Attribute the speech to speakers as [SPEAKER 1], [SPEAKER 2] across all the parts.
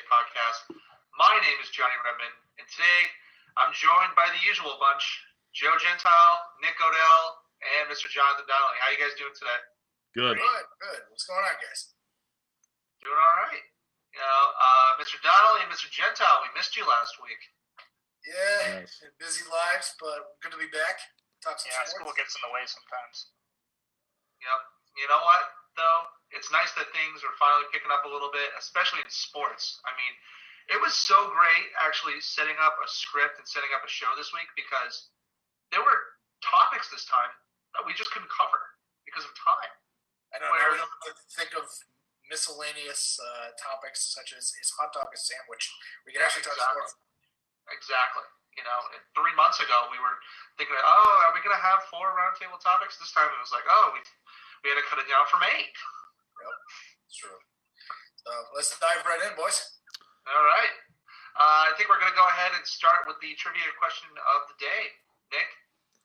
[SPEAKER 1] podcast. My name is Johnny Redmond, and today I'm joined by the usual bunch, Joe Gentile, Nick Odell, and Mr. Jonathan Donnelly. How you guys doing today?
[SPEAKER 2] Good.
[SPEAKER 3] What's going on, guys?
[SPEAKER 1] Doing all right. Mr. Donnelly and Mr. Gentile, we missed you last week.
[SPEAKER 3] Yeah, busy lives, but good to be back. Talk some sports.
[SPEAKER 4] School gets in the way sometimes.
[SPEAKER 1] Yep. You know what, though? It's nice that things are finally picking up a little bit, especially in sports. I mean, it was so great actually setting up a script and setting up a show this week because there were topics this time that we just couldn't cover because of time.
[SPEAKER 3] I know. Now we don't have to think of miscellaneous topics such as is hot dog a sandwich? We can actually talk sports.
[SPEAKER 1] Exactly. 3 months ago we were thinking, are we going to have 4 roundtable topics? This time it was like, we had to cut it down from 8.
[SPEAKER 3] Yep, it's true. So let's dive right in, boys.
[SPEAKER 1] All right. I think we're going to go ahead and start with the trivia question of the day. Nick,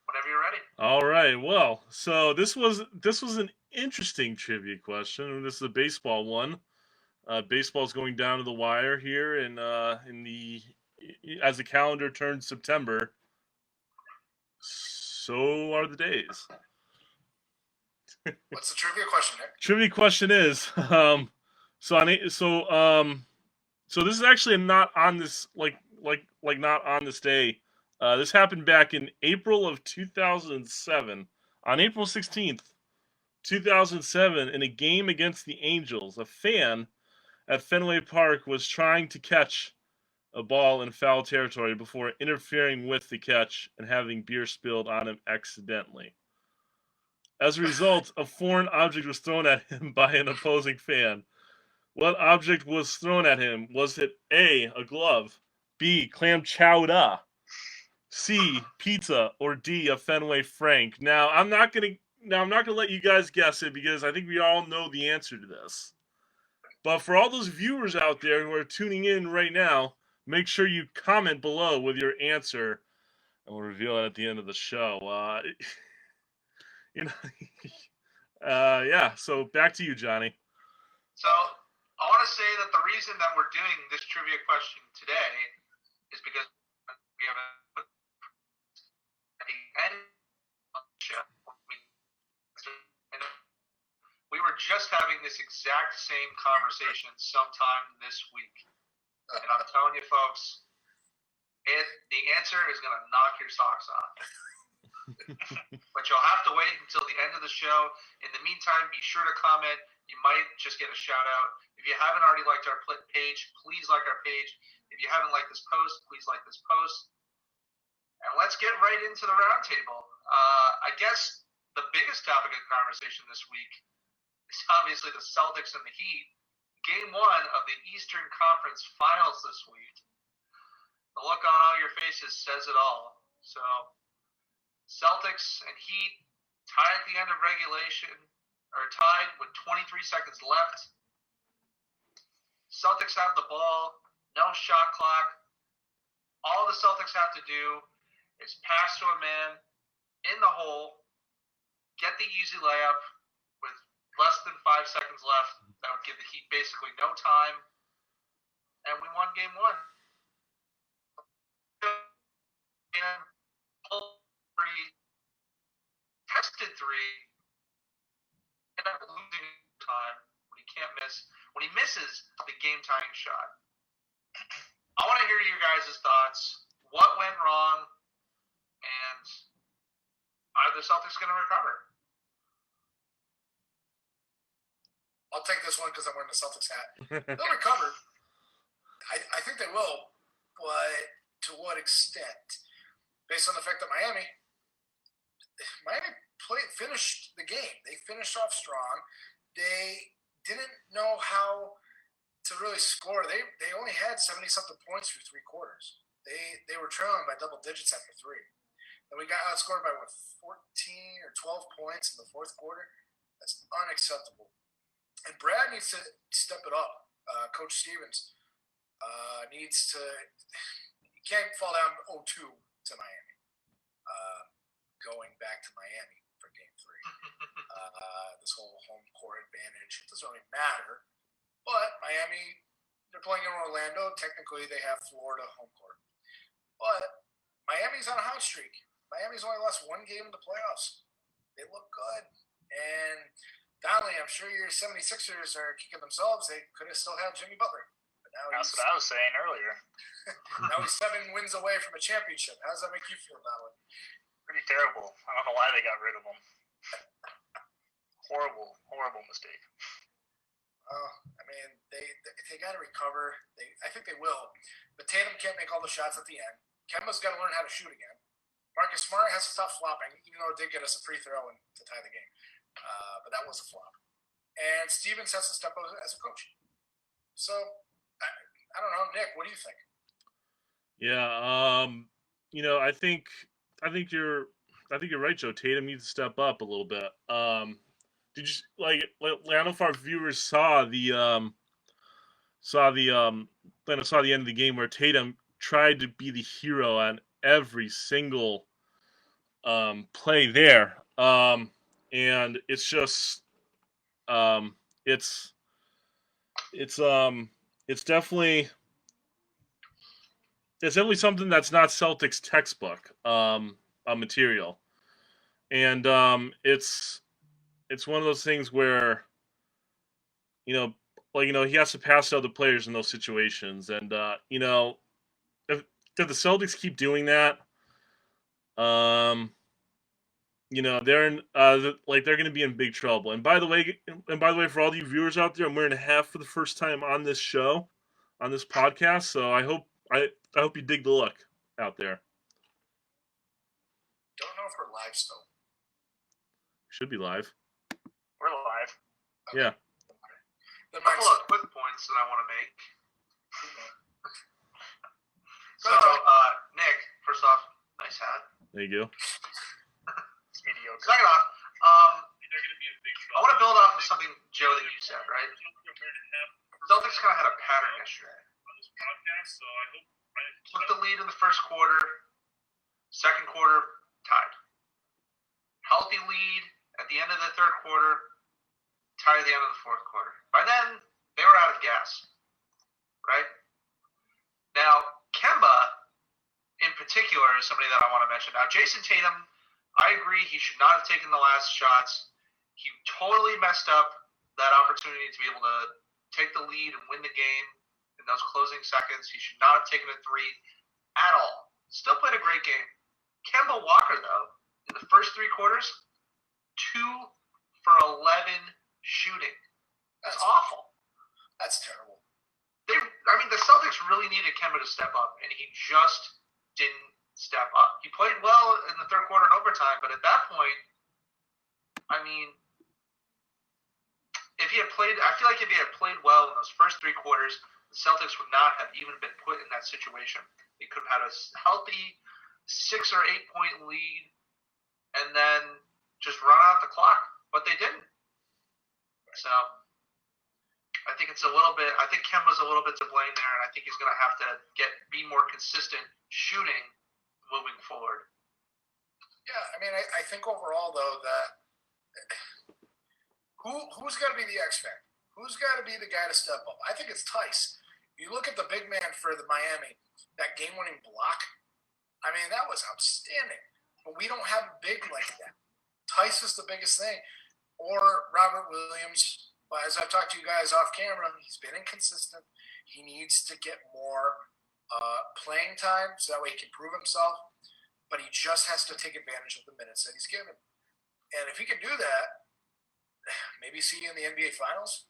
[SPEAKER 1] whenever you're ready.
[SPEAKER 2] All right. Well, so this was an interesting trivia question. This is a baseball one. Baseball's going down to the wire here, and as the calendar turns September, so are the days.
[SPEAKER 3] What's the trivia question, Nick?
[SPEAKER 2] Trivia question is, so this is actually not on this not on this day. This happened back in April of 2007. On April 16th, 2007, in a game against the Angels, a fan at Fenway Park was trying to catch a ball in foul territory before interfering with the catch and having beer spilled on him accidentally. As a result, a foreign object was thrown at him by an opposing fan. What object was thrown at him? Was it A, a glove, B, clam chowder, C, pizza, or D, a Fenway Frank? Now, I'm not gonna let you guys guess it because I think we all know the answer to this. But for all those viewers out there who are tuning in right now, make sure you comment below with your answer, and we'll reveal it at the end of the show. So back to you, Johnny.
[SPEAKER 1] So I want to say that the reason that we're doing this trivia question today is because we have at the end of the show, we were just having this exact same conversation sometime this week. And I'm telling you, folks, the answer is going to knock your socks off. But you'll have to wait until the end of the show. In the meantime, be sure to comment. You might just get a shout out. If you haven't already liked our page, please like our page. If you haven't liked this post, please like this post. And let's get right into the roundtable. I guess the biggest topic of conversation this week is obviously the Celtics and the Heat. Game 1 of the Eastern Conference Finals this week. The look on all your faces says it all. So Celtics and Heat tied at the end of regulation, or tied with 23 seconds left. Celtics have the ball, no shot clock. All the Celtics have to do is pass to a man in the hole, get the easy layup with less than 5 seconds left. That would give the Heat basically no time, and we won Game 1. And tested 3, and up losing time when he can't miss. When he misses the game-tying shot. I want to hear your guys' thoughts. What went wrong, and are the Celtics going to recover?
[SPEAKER 3] I'll take this one because I'm wearing the Celtics hat. They'll recover. I think they will, but to what extent? Based on the fact that Miami finished the game. They finished off strong. They didn't know how to really score. They only had 70-something points through 3 quarters. They were trailing by double digits after 3. And we got outscored by 14 or 12 points in the 4th quarter. That's unacceptable. And Brad needs to step it up. Coach Stevens needs to. You can't fall down 0-2 to Miami. Going back to Miami for Game 3. This whole home court advantage, it doesn't really matter. But Miami They're playing in Orlando. Technically, they have Florida home court. But Miami's on a hot streak. Miami's only lost one game in the playoffs. They look good. And Donnelly, I'm sure your 76ers are kicking themselves. They could have still had Jimmy Butler. But now
[SPEAKER 4] That's what I was saying earlier.
[SPEAKER 3] now he's 7 wins away from a championship. How does that make you feel, Donnelly?
[SPEAKER 4] Pretty terrible. I don't know why they got rid of him. Horrible mistake.
[SPEAKER 3] I mean, they got to recover. I think they will. But Tatum can't make all the shots at the end. Kemba's got to learn how to shoot again. Marcus Smart has to stop flopping, even though it did get us a free throw to tie the game. But that was a flop. And Stevens has to step up as a coach. So, I don't know. Nick, what do you think?
[SPEAKER 2] Yeah, I think you're right, Joe. Tatum needs to step up a little bit. Did you like I don't know if our viewers saw the end of the game where Tatum tried to be the hero on every single play there. And it's just it's definitely something that's not Celtics textbook material. And it's one of those things where he has to pass to other players in those situations. And if the Celtics keep doing that, they're going to be in big trouble. And by the way, for all you viewers out there, I'm wearing a hat for the first time on this show, on this podcast. So I hope you dig the look out there.
[SPEAKER 3] Don't know if we're live still.
[SPEAKER 2] Should be live.
[SPEAKER 4] We're live.
[SPEAKER 3] Okay.
[SPEAKER 2] Yeah.
[SPEAKER 1] A couple of quick points that I want to make. So, Nick, first off, nice hat.
[SPEAKER 2] There you go.
[SPEAKER 4] It's mediocre.
[SPEAKER 1] Second off, I want to build off of something, Joe, that you said, right? Celtics kind of had a pattern yesterday. Took the lead in the first quarter, second quarter, tied. Healthy lead at the end of the third quarter, tied at the end of the fourth quarter. By then, they were out of gas, right? Now, Kemba, in particular, is somebody that I want to mention. Now, Jason Tatum, I agree he should not have taken the last shots. He totally messed up that opportunity to be able to take the lead and win the game in those closing seconds. He should not have taken a three at all. Still played a great game. Kemba Walker, though, in the first three quarters, 2 for 11 shooting. That's awful.
[SPEAKER 3] That's terrible.
[SPEAKER 1] The Celtics really needed Kemba to step up, and he just didn't step up. He played well in the third quarter and overtime, but at that point, I feel like if he had played well in those first three quarters, the Celtics would not have even been put in that situation. They could have had a healthy 6 or 8 point lead and then just run out the clock, but they didn't. So I think I think Kemba's a little bit to blame there, and I think he's going to have to be more consistent shooting moving forward.
[SPEAKER 3] Yeah, I think overall though that who's got to be the X factor? Who's got to be the guy to step up? I think it's Tice. You look at the big man for the Miami, that game-winning block. That was outstanding. But we don't have a big like that. Tice is the biggest thing, or Robert Williams. But as I've talked to you guys off camera, he's been inconsistent. He needs to get more playing time so that way he can prove himself. But he just has to take advantage of the minutes that he's given. And if he can do that, maybe see you in the NBA Finals.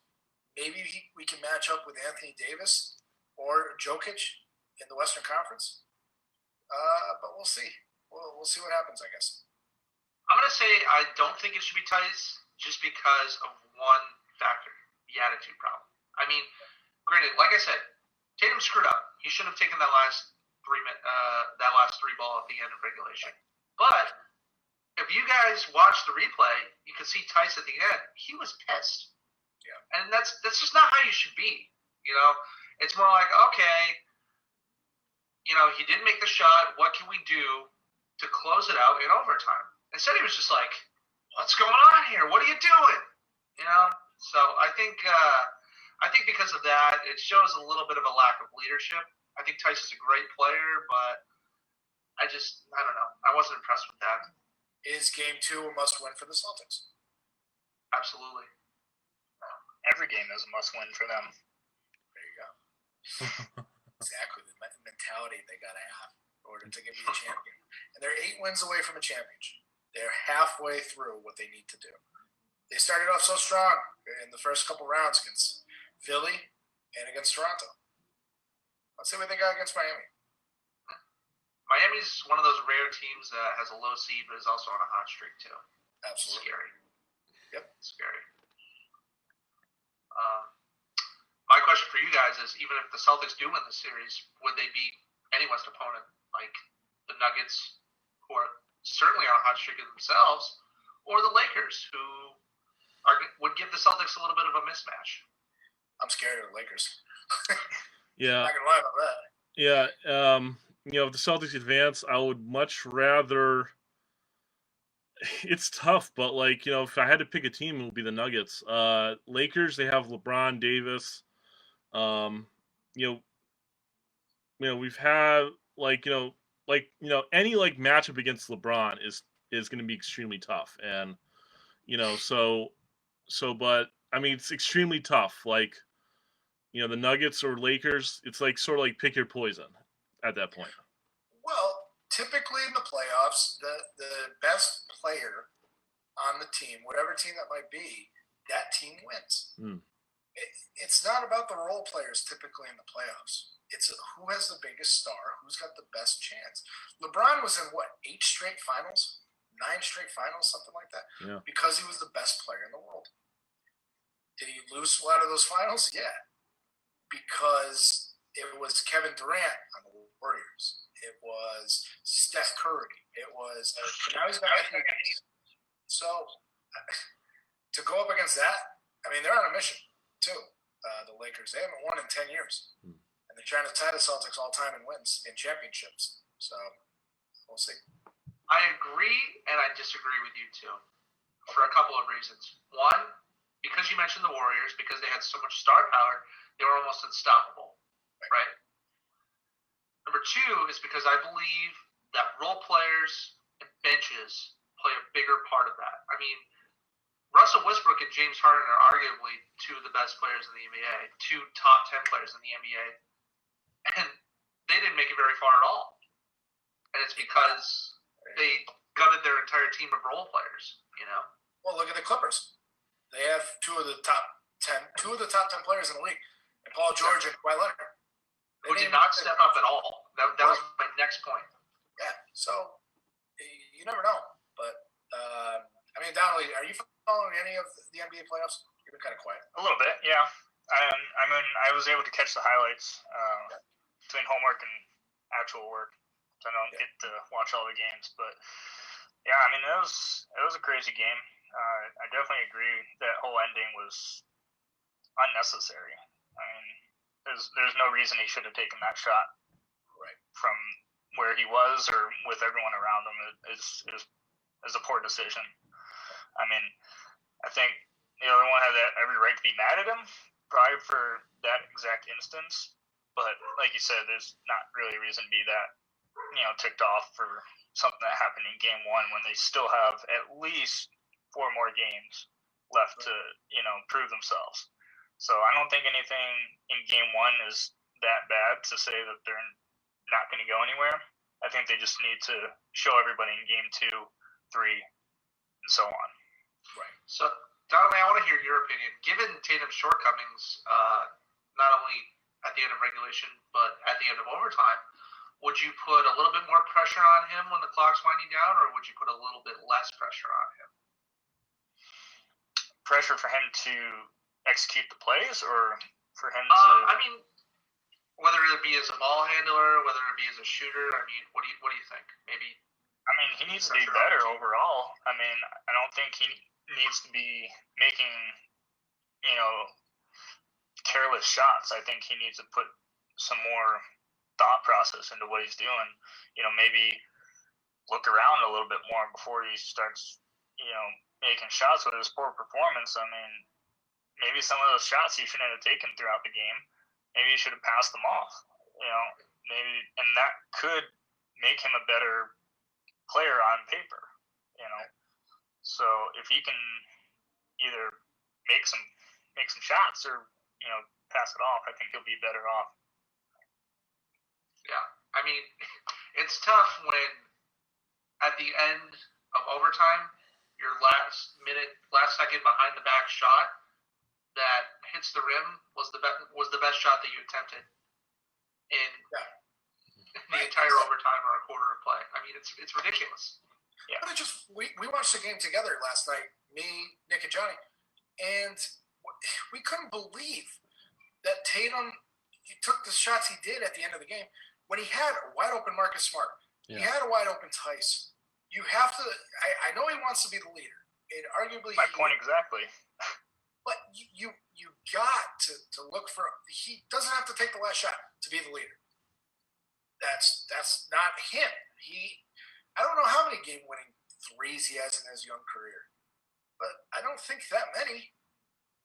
[SPEAKER 3] Maybe we can match up with Anthony Davis or Jokic in the Western Conference. But we'll see. We'll see what happens, I guess.
[SPEAKER 1] I'm going to say I don't think it should be Tice just because of one factor, the attitude problem. Granted, like I said, Tatum screwed up. He shouldn't have taken that last three ball at the end of regulation. But if you guys watch the replay, you could see Tice at the end. He was pissed.
[SPEAKER 3] Yeah.
[SPEAKER 1] And that's just not how you should be. It's more like, okay, he didn't make the shot. What can we do to close it out in overtime? Instead, he was just like, what's going on here? What are you doing? So I think I think because of that, it shows a little bit of a lack of leadership. I think Tyson's a great player, but I don't know. I wasn't impressed with that.
[SPEAKER 3] Is Game 2 a must-win for the Celtics?
[SPEAKER 1] Absolutely.
[SPEAKER 4] Every game is a must-win for them.
[SPEAKER 3] There you go. Exactly the mentality they got to have in order to be a champion. And they're 8 wins away from a championship. They're halfway through what they need to do. They started off so strong in the first couple rounds against Philly and against Toronto. Let's see what they got against Miami.
[SPEAKER 1] Miami's one of those rare teams that has a low seed, but is also on a hot streak too.
[SPEAKER 3] Absolutely.
[SPEAKER 1] Scary.
[SPEAKER 3] Yep.
[SPEAKER 1] Scary. My question for you guys is, even if the Celtics do win the series, would they beat any West opponent, like the Nuggets, who are certainly on a hot streak themselves, or the Lakers, who would give the Celtics a little bit of a mismatch?
[SPEAKER 3] I'm scared of the Lakers.
[SPEAKER 2] Yeah.
[SPEAKER 3] Not gonna lie about that.
[SPEAKER 2] Yeah. If the Celtics advance, I would much rather. It's tough, but if I had to pick a team, it would be the Nuggets. Lakers, they have LeBron, Davis. We've had any matchup against LeBron is going to be extremely tough, and but I mean it's extremely tough. The Nuggets or Lakers, it's sort of pick your poison at that point.
[SPEAKER 3] Well, typically in the playoffs, the best player on the team, whatever team that might be, that team wins. It's not about the role players typically in the playoffs. It's who has the biggest star, who's got the best chance. LeBron was in 8 straight finals, 9 straight finals, something like that,
[SPEAKER 2] Yeah.
[SPEAKER 3] because he was the best player in the world. Did he lose a lot of those finals? Yeah, because it was Kevin Durant on the Warriors. It was Steph Curry. It was now he's back. So to go up against that, I mean, they're on a mission too. The Lakers, they haven't won in 10 years, and they're trying to tie the Celtics all time in wins in championships. So we'll see.
[SPEAKER 1] I agree, and I disagree with you too, for a couple of reasons. One, because you mentioned the Warriors, because they had so much star power, they were almost unstoppable, right? Number 2 is because I believe that role players and benches play a bigger part of that. I mean, Russell Westbrook and James Harden are arguably 2 of the best players in the NBA, 2 top 10 players in the NBA, and they didn't make it very far at all. And it's because they gutted their entire team of role players,
[SPEAKER 3] Well, look at the Clippers. They have 2 of the top 10 players in the league, and Paul George and Kawhi Leonard.
[SPEAKER 1] Who did not step up at all. That was my next point.
[SPEAKER 3] Yeah, so you never know. But, I mean, Donnelly, are you following any of the NBA playoffs? You've been kind of quiet.
[SPEAKER 4] A little bit, yeah. I mean, I was able to catch the highlights between homework and actual work, so I don't get to watch all the games. But yeah, I mean, it was a crazy game. I definitely agree that whole ending was unnecessary. I mean, there's no reason he should have taken that shot
[SPEAKER 3] right
[SPEAKER 4] from where he was or with everyone around him. It was a poor decision. I mean, I think the other one had every right to be mad at him, probably for that exact instance. But like you said, there's not really a reason to be that, ticked off for something that happened in game 1 when they still have at least 4 more games left to, prove themselves. So I don't think anything in game 1 is that bad to say that they're not going to go anywhere. I think they just need to show everybody in game 2, 3, and so on.
[SPEAKER 3] Right.
[SPEAKER 1] So, Donnelly, I want to hear your opinion. Given Tatum's shortcomings, not only at the end of regulation, but at the end of overtime, would you put a little bit more pressure on him when the clock's winding down, or would you put a little bit less pressure on him?
[SPEAKER 4] Pressure for him to execute the plays, or for him to...
[SPEAKER 1] I mean, whether it be as a ball handler, whether it be as a shooter, I mean, what do you think? Maybe...
[SPEAKER 4] I mean, he needs to be better overall. I mean, I don't think he needs to be making, careless shots. I think he needs to put some more thought process into what he's doing. Maybe look around a little bit more before he starts, making shots with his poor performance. I mean, maybe some of those shots he shouldn't have taken throughout the game. Maybe he should have passed them off. And that could make him a better player on paper. So if he can either make some shots or pass it off, I think he'll be better off.
[SPEAKER 1] Yeah, I mean, it's tough when at the end of overtime, your last second behind the back shot that hits the rim was the best shot that you attempted in the entire overtime or a quarter of play. I mean, it's ridiculous.
[SPEAKER 3] Yeah. But we watched the game together last night, me, Nick, and Johnny, and we couldn't believe that Tatum took the shots he did at the end of the game when he had a wide open Marcus Smart. Yeah. He had a wide open Tice. You have to. I know he wants to be the leader, and arguably
[SPEAKER 4] my point exactly.
[SPEAKER 3] But you got to look for. He doesn't have to take the last shot to be the leader. That's not him. I don't know how many game-winning threes he has in his young career, but I don't think that many.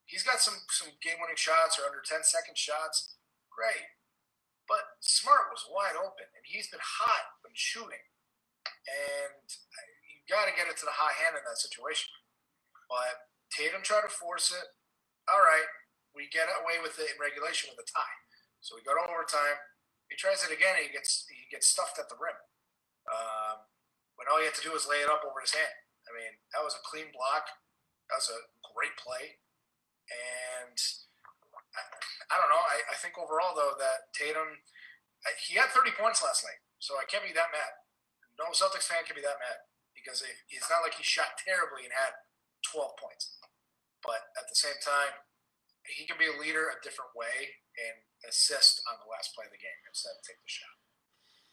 [SPEAKER 3] He's got some game-winning shots or under 10-second shots. Great. But Smart was wide open, and he's been hot when shooting. And you got to get it to the hot hand in that situation. But Tatum tried to force it. All right, we get away with it in regulation with a tie. So we go to overtime. He tries it again, and he gets stuffed at the rim. When all he had to do was lay it up over his hand. I mean, that was a clean block. That was a great play. And I don't know. I think overall, though, that Tatum, he had 30 points last night. So I can't be that mad. No Celtics fan can be that mad. Because it's not like he shot terribly and had 12 points. But at the same time, he can be a leader a different way and assist on the last play of the game instead of take the shot.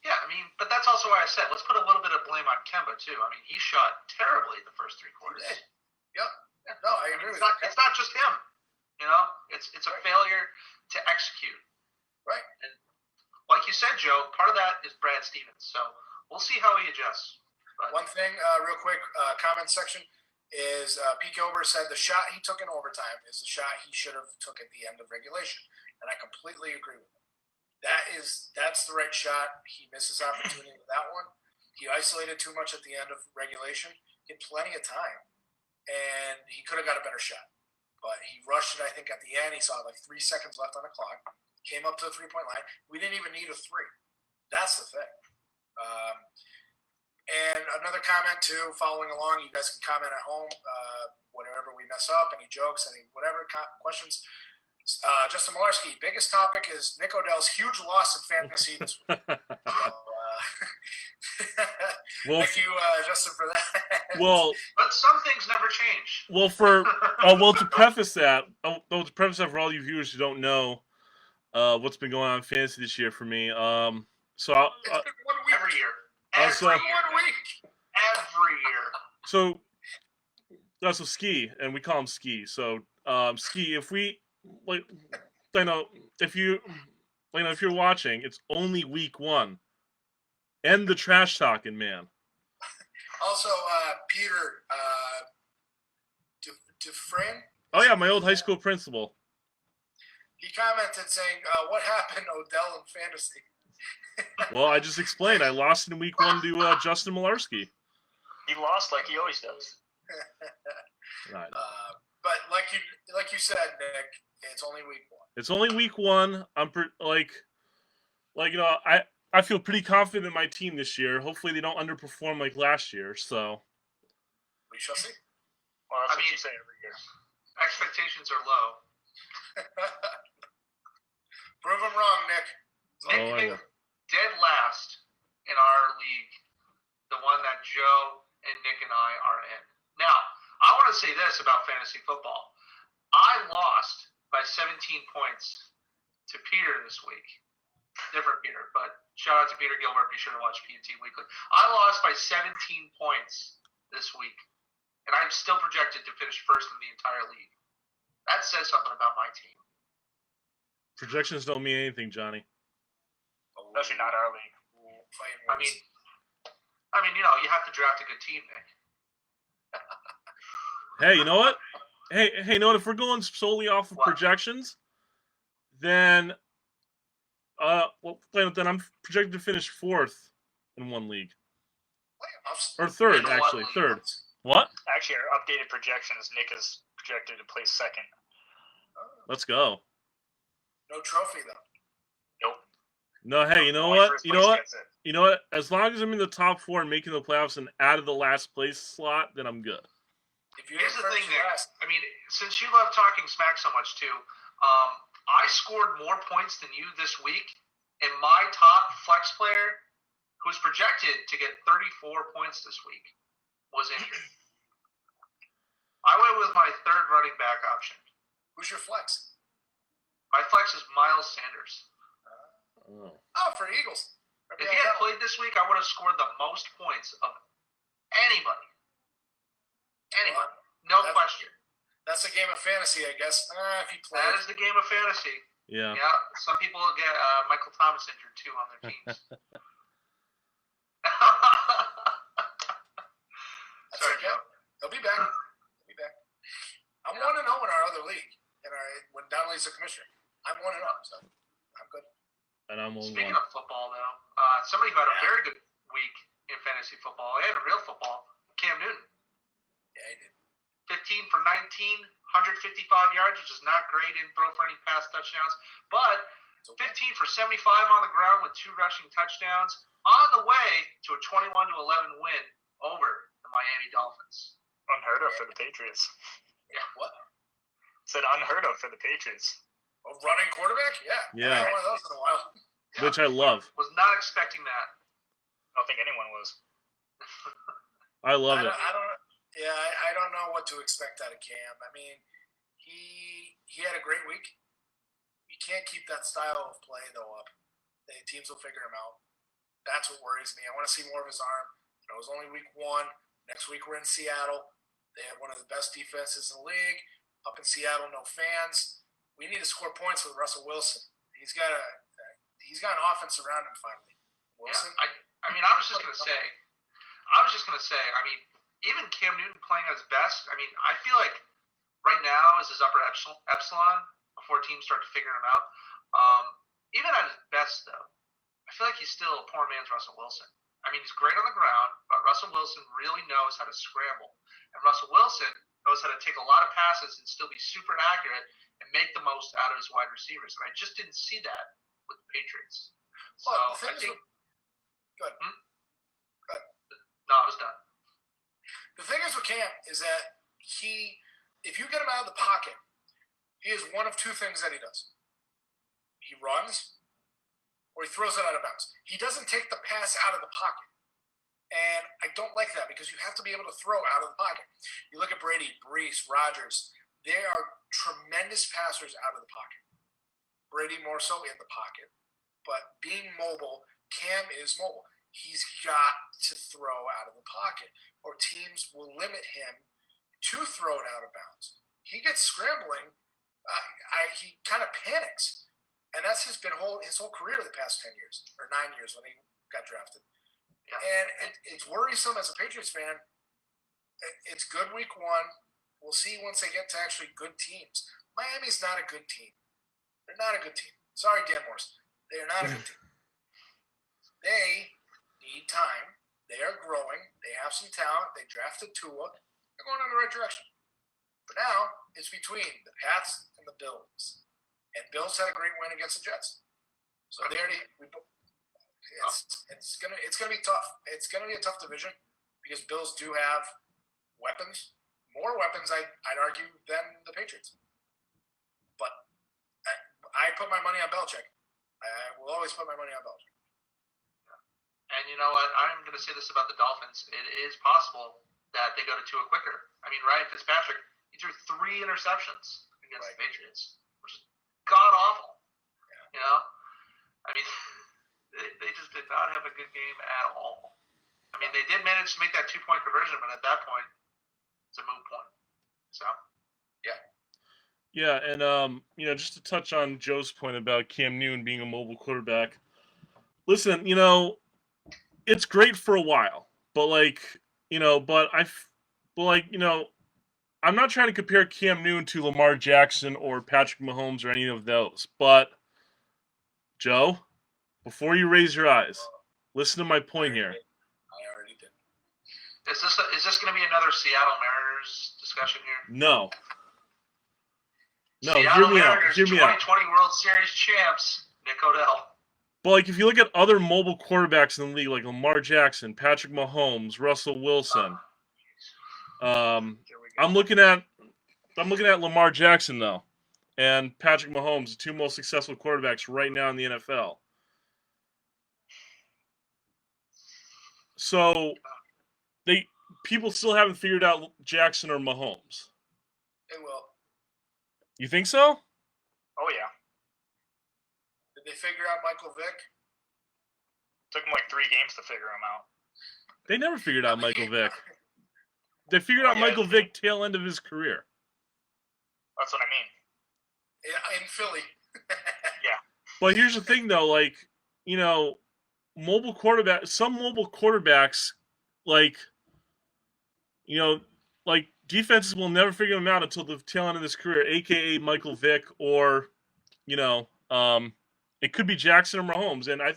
[SPEAKER 1] Yeah, I mean, but that's also why I said let's put a little bit of blame on Kemba too. I mean, he shot terribly the first three quarters.
[SPEAKER 3] Yep. No, I agree with
[SPEAKER 1] you. It's not just him. It's a failure to execute.
[SPEAKER 3] Right.
[SPEAKER 1] And like you said, Joe, part of that is Brad Stevens. So we'll see how he adjusts. But
[SPEAKER 3] one thing, real quick, comment section is Pete Gilbert said the shot he took in overtime is the shot he should have took at the end of regulation, and I completely agree with him. That's the right shot. He misses opportunity with that one. He isolated too much at the end of regulation. He had plenty of time, and he could have got a better shot. But he rushed it, I think, at the end. He saw like 3 seconds left on the clock. Came up to the three-point line. We didn't even need a three. That's the thing. And another comment, too, following along. You guys can comment at home. Whatever we mess up, any jokes, any whatever questions. Justin Malarski, biggest topic is Nick Odell's huge loss in fantasy this week. Thank you, Justin, for that.
[SPEAKER 2] Well,
[SPEAKER 1] but some things never change.
[SPEAKER 2] Well, to preface that for all you viewers who don't know what's been going on in fantasy this year for me,
[SPEAKER 3] it's been 1 week
[SPEAKER 1] every year.
[SPEAKER 3] Every year.
[SPEAKER 2] So Ski, and we call him Ski. So Ski, if we if you're watching, it's only week 1. End the trash talking, man.
[SPEAKER 3] Also, Peter Dufresne.
[SPEAKER 2] Oh yeah, my old high school principal.
[SPEAKER 3] He commented saying, "What happened, Odell, in fantasy?"
[SPEAKER 2] Well, I just explained. I lost in week 1 to Justin Malarski.
[SPEAKER 4] He lost like he always does.
[SPEAKER 2] Right.
[SPEAKER 3] But like you said, Nick, it's only week 1.
[SPEAKER 2] It's only week 1. I'm I feel pretty confident in my team this year. Hopefully, they don't underperform like last year. So
[SPEAKER 3] we shall see.
[SPEAKER 4] Well, that's what you say every year.
[SPEAKER 1] Expectations are low.
[SPEAKER 3] Prove them wrong, Nick.
[SPEAKER 1] Nick dead last in our league, the one that Joe and Nick and I are in. Now, I want to say this about fantasy football. I lost by 17 points to Peter this week. Different Peter, but shout out to Peter Gilbert. Be sure to watch PNT Weekly. I lost by 17 points this week, and I'm still projected to finish first in the entire league. That says something about my team.
[SPEAKER 2] Projections don't mean anything, Johnny.
[SPEAKER 4] Especially not our league.
[SPEAKER 1] I mean, you have to draft a good team, Nick.
[SPEAKER 2] Hey, you know what? Hey, no, if we're going solely off of
[SPEAKER 1] What?
[SPEAKER 2] projections, then then I'm projected to finish 4th in one league.
[SPEAKER 3] Playoffs.
[SPEAKER 2] Or 3rd,
[SPEAKER 1] In what
[SPEAKER 2] actually.
[SPEAKER 1] league?
[SPEAKER 2] 3rd. What?
[SPEAKER 4] Actually, our updated projections, Nick is projected to place 2nd.
[SPEAKER 2] Let's go.
[SPEAKER 3] No trophy though.
[SPEAKER 4] Nope.
[SPEAKER 2] No, hey, you know
[SPEAKER 4] Only
[SPEAKER 2] what?
[SPEAKER 4] first
[SPEAKER 2] You know
[SPEAKER 4] place
[SPEAKER 2] what?
[SPEAKER 4] gets it.
[SPEAKER 2] You know what? As long as I'm in the top 4 and making the playoffs and out of the last place slot, then I'm good.
[SPEAKER 3] If you
[SPEAKER 1] Here's
[SPEAKER 3] get
[SPEAKER 1] the thing,
[SPEAKER 3] first
[SPEAKER 1] Nick.
[SPEAKER 3] last,
[SPEAKER 1] I mean, since you love talking smack so much too, I scored more points than you this week, and my top flex player, who's projected to get 34 points this week, was injured. I went with my 3rd running back option.
[SPEAKER 3] who's your flex?
[SPEAKER 1] My flex is Miles Sanders.
[SPEAKER 2] Oh.
[SPEAKER 3] Oh, for Eagles.
[SPEAKER 1] If he had played this week, I would have scored the most points of anybody. Anybody. No question.
[SPEAKER 3] That's a game of fantasy, I guess. If he
[SPEAKER 1] That
[SPEAKER 3] plays.
[SPEAKER 1] is the game of fantasy.
[SPEAKER 2] Yeah.
[SPEAKER 1] Yeah, some people get Michael Thomas injured too on their teams.
[SPEAKER 3] That's
[SPEAKER 1] Sorry,
[SPEAKER 3] okay.
[SPEAKER 1] Joe.
[SPEAKER 3] He'll be back. He'll be back. I'm 1-0 in our other league, when Donnelly's the commissioner. I'm 1-0, so I'm good.
[SPEAKER 2] And I'm on
[SPEAKER 1] Speaking
[SPEAKER 2] 1.
[SPEAKER 1] of football, though, somebody who had a very good week in fantasy football and real football, Cam Newton.
[SPEAKER 3] Yeah, he did.
[SPEAKER 1] 15 for 19, 155 yards, which is not great. Didn't throw for any pass touchdowns, but 15 for 75 on the ground with 2 rushing touchdowns on the way to a 21-11 win over the Miami Dolphins.
[SPEAKER 4] Unheard of for the Patriots.
[SPEAKER 1] Yeah,
[SPEAKER 3] What?
[SPEAKER 4] Said unheard of for the Patriots.
[SPEAKER 3] A running quarterback? Yeah.
[SPEAKER 2] Yeah.
[SPEAKER 3] I haven't had one of those in a while.
[SPEAKER 1] Yeah.
[SPEAKER 2] Which I love.
[SPEAKER 1] Was not expecting that.
[SPEAKER 4] I don't think anyone was.
[SPEAKER 2] I love it.
[SPEAKER 3] I don't know what to expect out of Cam. I mean, he had a great week. You can't keep that style of play though up. The teams will figure him out. That's what worries me. I want to see more of his arm. It was only week 1. Next week we're in Seattle. They have one of the best defenses in the league. Up in Seattle, no fans. We need to score points with Russell Wilson. He's got an offense around him finally. Wilson.
[SPEAKER 1] Yeah, I mean, I was just gonna say. I mean, even Cam Newton playing at his best. I mean, I feel like right now is his upper epsilon before teams start to figure him out. Even at his best, though, I feel like he's still a poor man's Russell Wilson. I mean, he's great on the ground, but Russell Wilson really knows how to scramble, and Russell Wilson knows how to take a lot of passes and still be super accurate and make the most out of his wide receivers. And I just didn't see that with the Patriots. So
[SPEAKER 3] Well, the
[SPEAKER 1] I
[SPEAKER 3] thing is
[SPEAKER 1] think.
[SPEAKER 3] Good.
[SPEAKER 1] No, I was done.
[SPEAKER 3] The thing is with Cam is that if you get him out of the pocket, he is one of 2 things that he does. He runs, or he throws it out of bounds. He doesn't take the pass out of the pocket. And I don't like that because you have to be able to throw out of the pocket. You look at Brady, Brees, Rodgers. They are tremendous passers out of the pocket. Brady more so in the pocket. But being mobile, Cam is mobile. He's got to throw out of the pocket, or teams will limit him to throw it out of bounds. He gets scrambling. He kind of panics. And that's his whole career the past 10 years, or 9 years when he got drafted.
[SPEAKER 1] Yeah.
[SPEAKER 3] And it's worrisome as a Patriots fan. It's good week 1. We'll see once they get to actually good teams. Miami's not a good team. They're not a good team. Sorry, Dan Morse. They are not a good team. They need time. They are growing. They have some talent. They drafted Tua. They're going in the right direction. But now it's between the Pats and the Bills. And Bills had a great win against the Jets. So they already. It's gonna be tough. It's gonna be a tough division because Bills do have weapons, more weapons I'd argue than the Patriots. But I put my money on Belichick. I will always put my money on Belichick.
[SPEAKER 1] And you know what? I'm going to say this about the Dolphins. It is possible that they go to Tua quicker. I mean, Ryan Fitzpatrick, he threw 3 interceptions against the Patriots, which is god awful. Yeah. You know, I mean, they just did not have a good game at all. I mean, they did manage to make that 2-point conversion, but at that point, it's a moot point. So, yeah.
[SPEAKER 2] Yeah, and just to touch on Joe's point about Cam Newton being a mobile quarterback. Listen, it's great for a while, but I I'm not trying to compare Cam Newton to Lamar Jackson or Patrick Mahomes or any of those, but Joe, before you raise your eyes, listen to my point here.
[SPEAKER 3] I already did.
[SPEAKER 1] Is this going to be another Seattle Mariners discussion here?
[SPEAKER 2] No. No,
[SPEAKER 1] Seattle
[SPEAKER 2] hear me out.
[SPEAKER 1] Mariners,
[SPEAKER 2] Hear me out.
[SPEAKER 1] 2020 World Series champs, Nick Odell.
[SPEAKER 2] But like, if you look at other mobile quarterbacks in the league, like Lamar Jackson, Patrick Mahomes, Russell Wilson, I'm looking at Lamar Jackson though, and Patrick Mahomes, the two most successful quarterbacks right now in the NFL. So people still haven't figured out Jackson or Mahomes.
[SPEAKER 3] They will.
[SPEAKER 2] You think so?
[SPEAKER 4] Oh yeah.
[SPEAKER 3] Did they figure out Michael Vick?
[SPEAKER 4] Took them like 3 games to figure him out.
[SPEAKER 2] They never figured out Michael Vick. They figured out Michael Vick tail end of his career.
[SPEAKER 4] That's what I mean.
[SPEAKER 3] Yeah, in Philly.
[SPEAKER 4] Yeah.
[SPEAKER 2] But here's the thing, though. Like, you know, some mobile quarterbacks, like, you know, like defenses will never figure him out until the tail end of his career, a.k.a. Michael Vick, or, you know, it could be Jackson or Mahomes. And I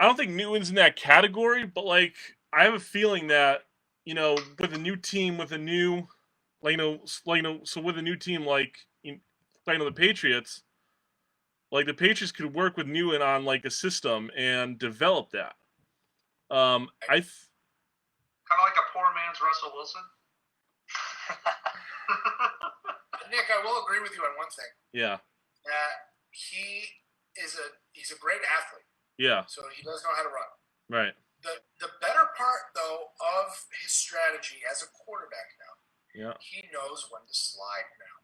[SPEAKER 2] don't think Newton's in that category, but, like, I have a feeling that, you know, with a new team, with a new, so with a new team like the Patriots, like the Patriots could work with Newton on like a system and develop that.
[SPEAKER 1] Kind of like a poor man's Russell Wilson.
[SPEAKER 3] Nick, I will agree with you on one thing.
[SPEAKER 2] Yeah.
[SPEAKER 3] That he's a great athlete.
[SPEAKER 2] Yeah.
[SPEAKER 3] So he does know how to run.
[SPEAKER 2] Right.
[SPEAKER 3] The better part, though, of his strategy as a quarterback now, he knows when to slide now.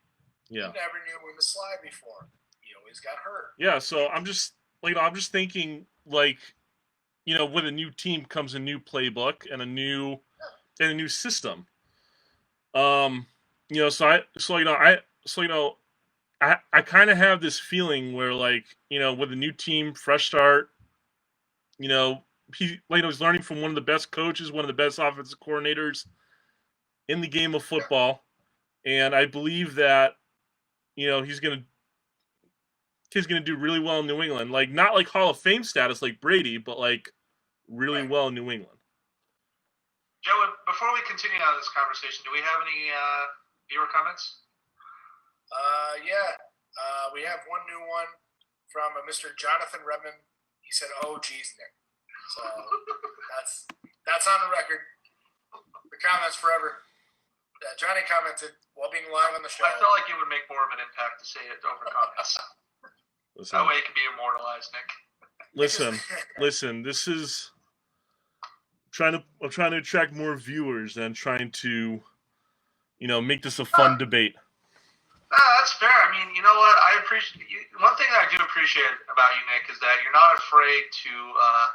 [SPEAKER 2] Yeah.
[SPEAKER 3] He never knew when to slide before. He always got hurt.
[SPEAKER 2] Yeah, so I'm just thinking, like, you know, with a new team comes a new playbook and a new system. You know, I kind of have this feeling where, like, you know, with a new team, fresh start, you know, he's learning from one of the best coaches, one of the best offensive coordinators in the game of football, and I believe that, you know, he's gonna do really well in New England. Like, not like Hall of Fame status like Brady, but like really well in New England.
[SPEAKER 1] Joe, before we continue on this conversation, do we have any viewer comments?
[SPEAKER 3] We have one new one from Mr. Jonathan Redmond. He said, "Oh, geez, Nick." So that's on the record. The comments forever. Johnny commented while being live on the show.
[SPEAKER 1] I felt like it would make more of an impact to say it over comments. That way it can be immortalized, Nick.
[SPEAKER 2] Listen. This is I'm trying to attract more viewers and trying to, you know, make this a fun debate.
[SPEAKER 1] That's fair. I mean, you know what? I appreciate one thing I do appreciate about you, Nick, is that you're not afraid to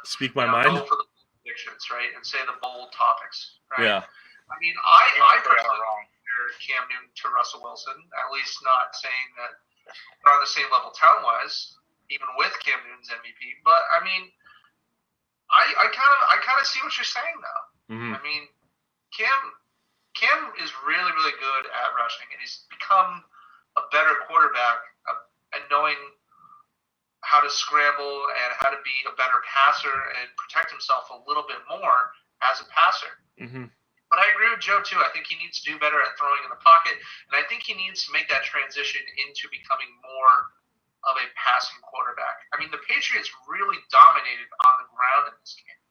[SPEAKER 2] speak my mind.
[SPEAKER 1] Go for the predictions, right, and say the bold topics, right?
[SPEAKER 2] Yeah.
[SPEAKER 1] I mean, I personally compare Cam Newton to Russell Wilson. At least not saying that they're on the same level talent-wise, even with Cam Newton's MVP. But I mean, I kind of see what you're saying though.
[SPEAKER 2] Mm-hmm.
[SPEAKER 1] I mean, Cam is really, really good at rushing, and he's become a better quarterback and knowing how to scramble and how to be a better passer and protect himself a little bit more as a passer.
[SPEAKER 2] Mm-hmm.
[SPEAKER 1] But I agree with Joe too. I think he needs to do better at throwing in the pocket, and I think he needs to make that transition into becoming more of a passing quarterback. I mean, the Patriots really dominated on the ground in this game,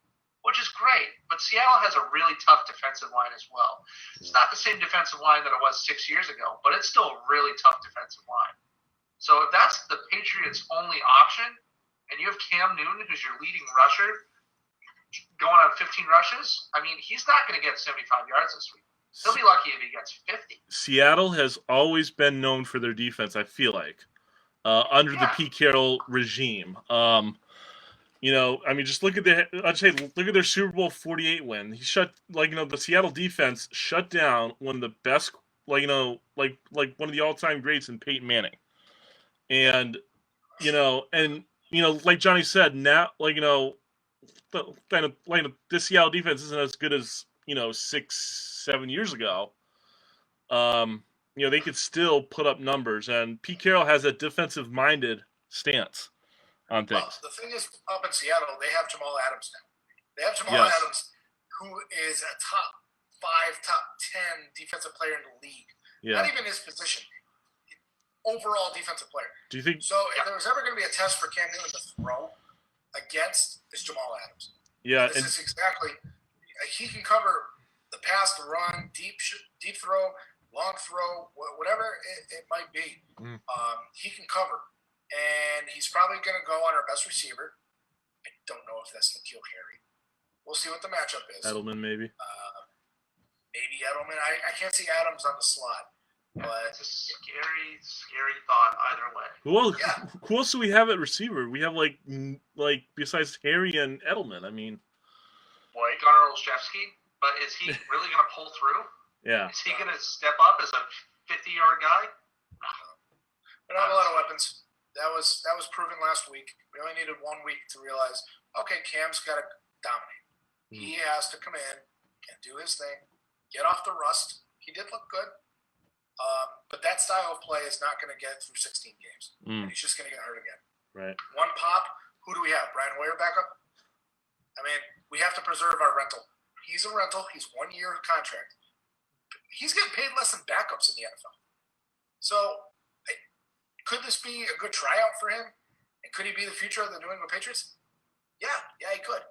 [SPEAKER 1] which is great. But Seattle has a really tough defensive line as well. It's not the same defensive line that it was 6 years ago, but it's still a really tough defensive line. So if that's the Patriots' only option, and you have Cam Newton, who's your leading rusher, going on 15 rushes, I mean, he's not going to get 75 yards this week. He'll be lucky if he gets 50. Seattle
[SPEAKER 2] has always been known for their defense, I feel like, under the Pete Carroll regime. You know, I mean, just look at their Super Bowl 48 win. He the Seattle defense shut down one of the best, like one of the all-time greats in Peyton Manning. And like Johnny said, now, this Seattle defense isn't as good as, 6-7 years ago. they could still put up numbers. And Pete Carroll has a defensive-minded stance on
[SPEAKER 3] Well,
[SPEAKER 2] things.
[SPEAKER 3] the thing is, up in Seattle, they have Jamal Adams now. They have Jamal
[SPEAKER 2] Yes.
[SPEAKER 3] Adams, who is a top 5, top 10 defensive player in the league. Not
[SPEAKER 2] Yeah.
[SPEAKER 3] even his position. Overall defensive player.
[SPEAKER 2] Do you think?
[SPEAKER 3] So if there was ever going to be a test for Cam Newton to throw against, it's Jamal Adams.
[SPEAKER 2] Yeah.
[SPEAKER 3] This is exactly, he can cover the pass, the run, deep throw, long throw, whatever it might be. He can cover. And he's probably going to go on our best receiver. I don't know if that's N'Keal Harry. We'll see what the matchup is.
[SPEAKER 2] Edelman, maybe.
[SPEAKER 3] Maybe Edelman. I can't see Adams on the slot. But
[SPEAKER 1] It's a scary, scary thought either way.
[SPEAKER 2] Who else do we have at receiver? We have like besides Harry and Edelman. I mean,
[SPEAKER 4] White.
[SPEAKER 1] Gunnar Olszewski, but is he really going to pull through?
[SPEAKER 2] yeah.
[SPEAKER 1] Is he going to step up as a 50-yard guy?
[SPEAKER 3] we don't have a lot of weapons. That was proven last week. We only needed 1 week to realize, okay, Cam's got to dominate. He has to come in and do his thing, get off the rust. He did look good. But that style of play is not going to get through 16 games. And he's just going to get hurt again.
[SPEAKER 2] Right.
[SPEAKER 3] One pop. Who do we have? Brian Hoyer backup? I mean, we have to preserve our rental. He's a rental. He's 1 year contract. He's getting paid less than backups in the NFL. So could this be a good tryout for him? And could he be the future of the New England Patriots? Yeah, he could.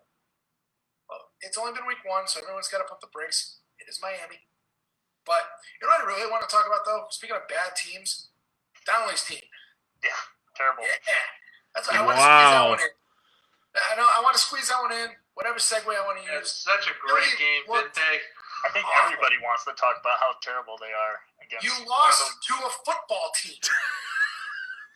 [SPEAKER 3] Well, it's only been week 1, so everyone's got to pump the brakes. It is Miami. But you know what I really want to talk about, though? Speaking of bad teams, Donnelly's team.
[SPEAKER 4] Yeah, terrible.
[SPEAKER 3] Yeah. That's what I want to squeeze that one in. I want to squeeze that one in. Whatever segue I want to use.
[SPEAKER 1] It's such a great game, didn't they?
[SPEAKER 4] I think everybody wants to talk about how terrible they are against.
[SPEAKER 3] You lost to a football team.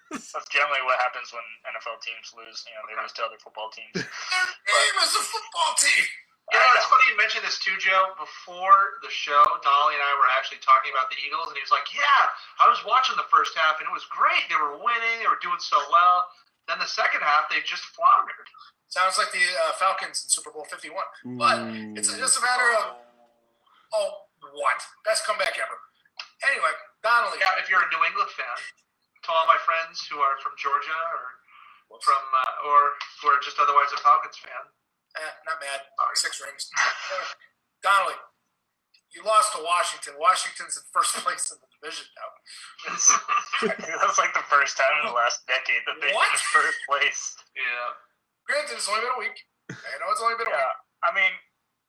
[SPEAKER 4] That's generally what happens when NFL teams lose. They lose to other football teams.
[SPEAKER 3] Their name is a football team.
[SPEAKER 1] It's funny you mentioned this too, Joe. Before the show, Dolly and I were actually talking about the Eagles, and he was like, yeah, I was watching the first half, and it was great. They were winning. They were doing so well. Then the second half, they just floundered.
[SPEAKER 3] Sounds like the Falcons in Super Bowl 51. But it's just a matter of, what? Best comeback ever. Anyway, Donnelly.
[SPEAKER 1] Yeah, if you're a New England fan, to all my friends who are from Georgia or from or who are just otherwise a Falcons fan.
[SPEAKER 3] Not mad. 6 rings. Donnelly, you lost to Washington. Washington's in first place in the division now.
[SPEAKER 4] That's like the first time in the last decade that they finished first place.
[SPEAKER 1] Yeah.
[SPEAKER 3] Granted, it's only been a week. I know it's only been a week.
[SPEAKER 4] I mean,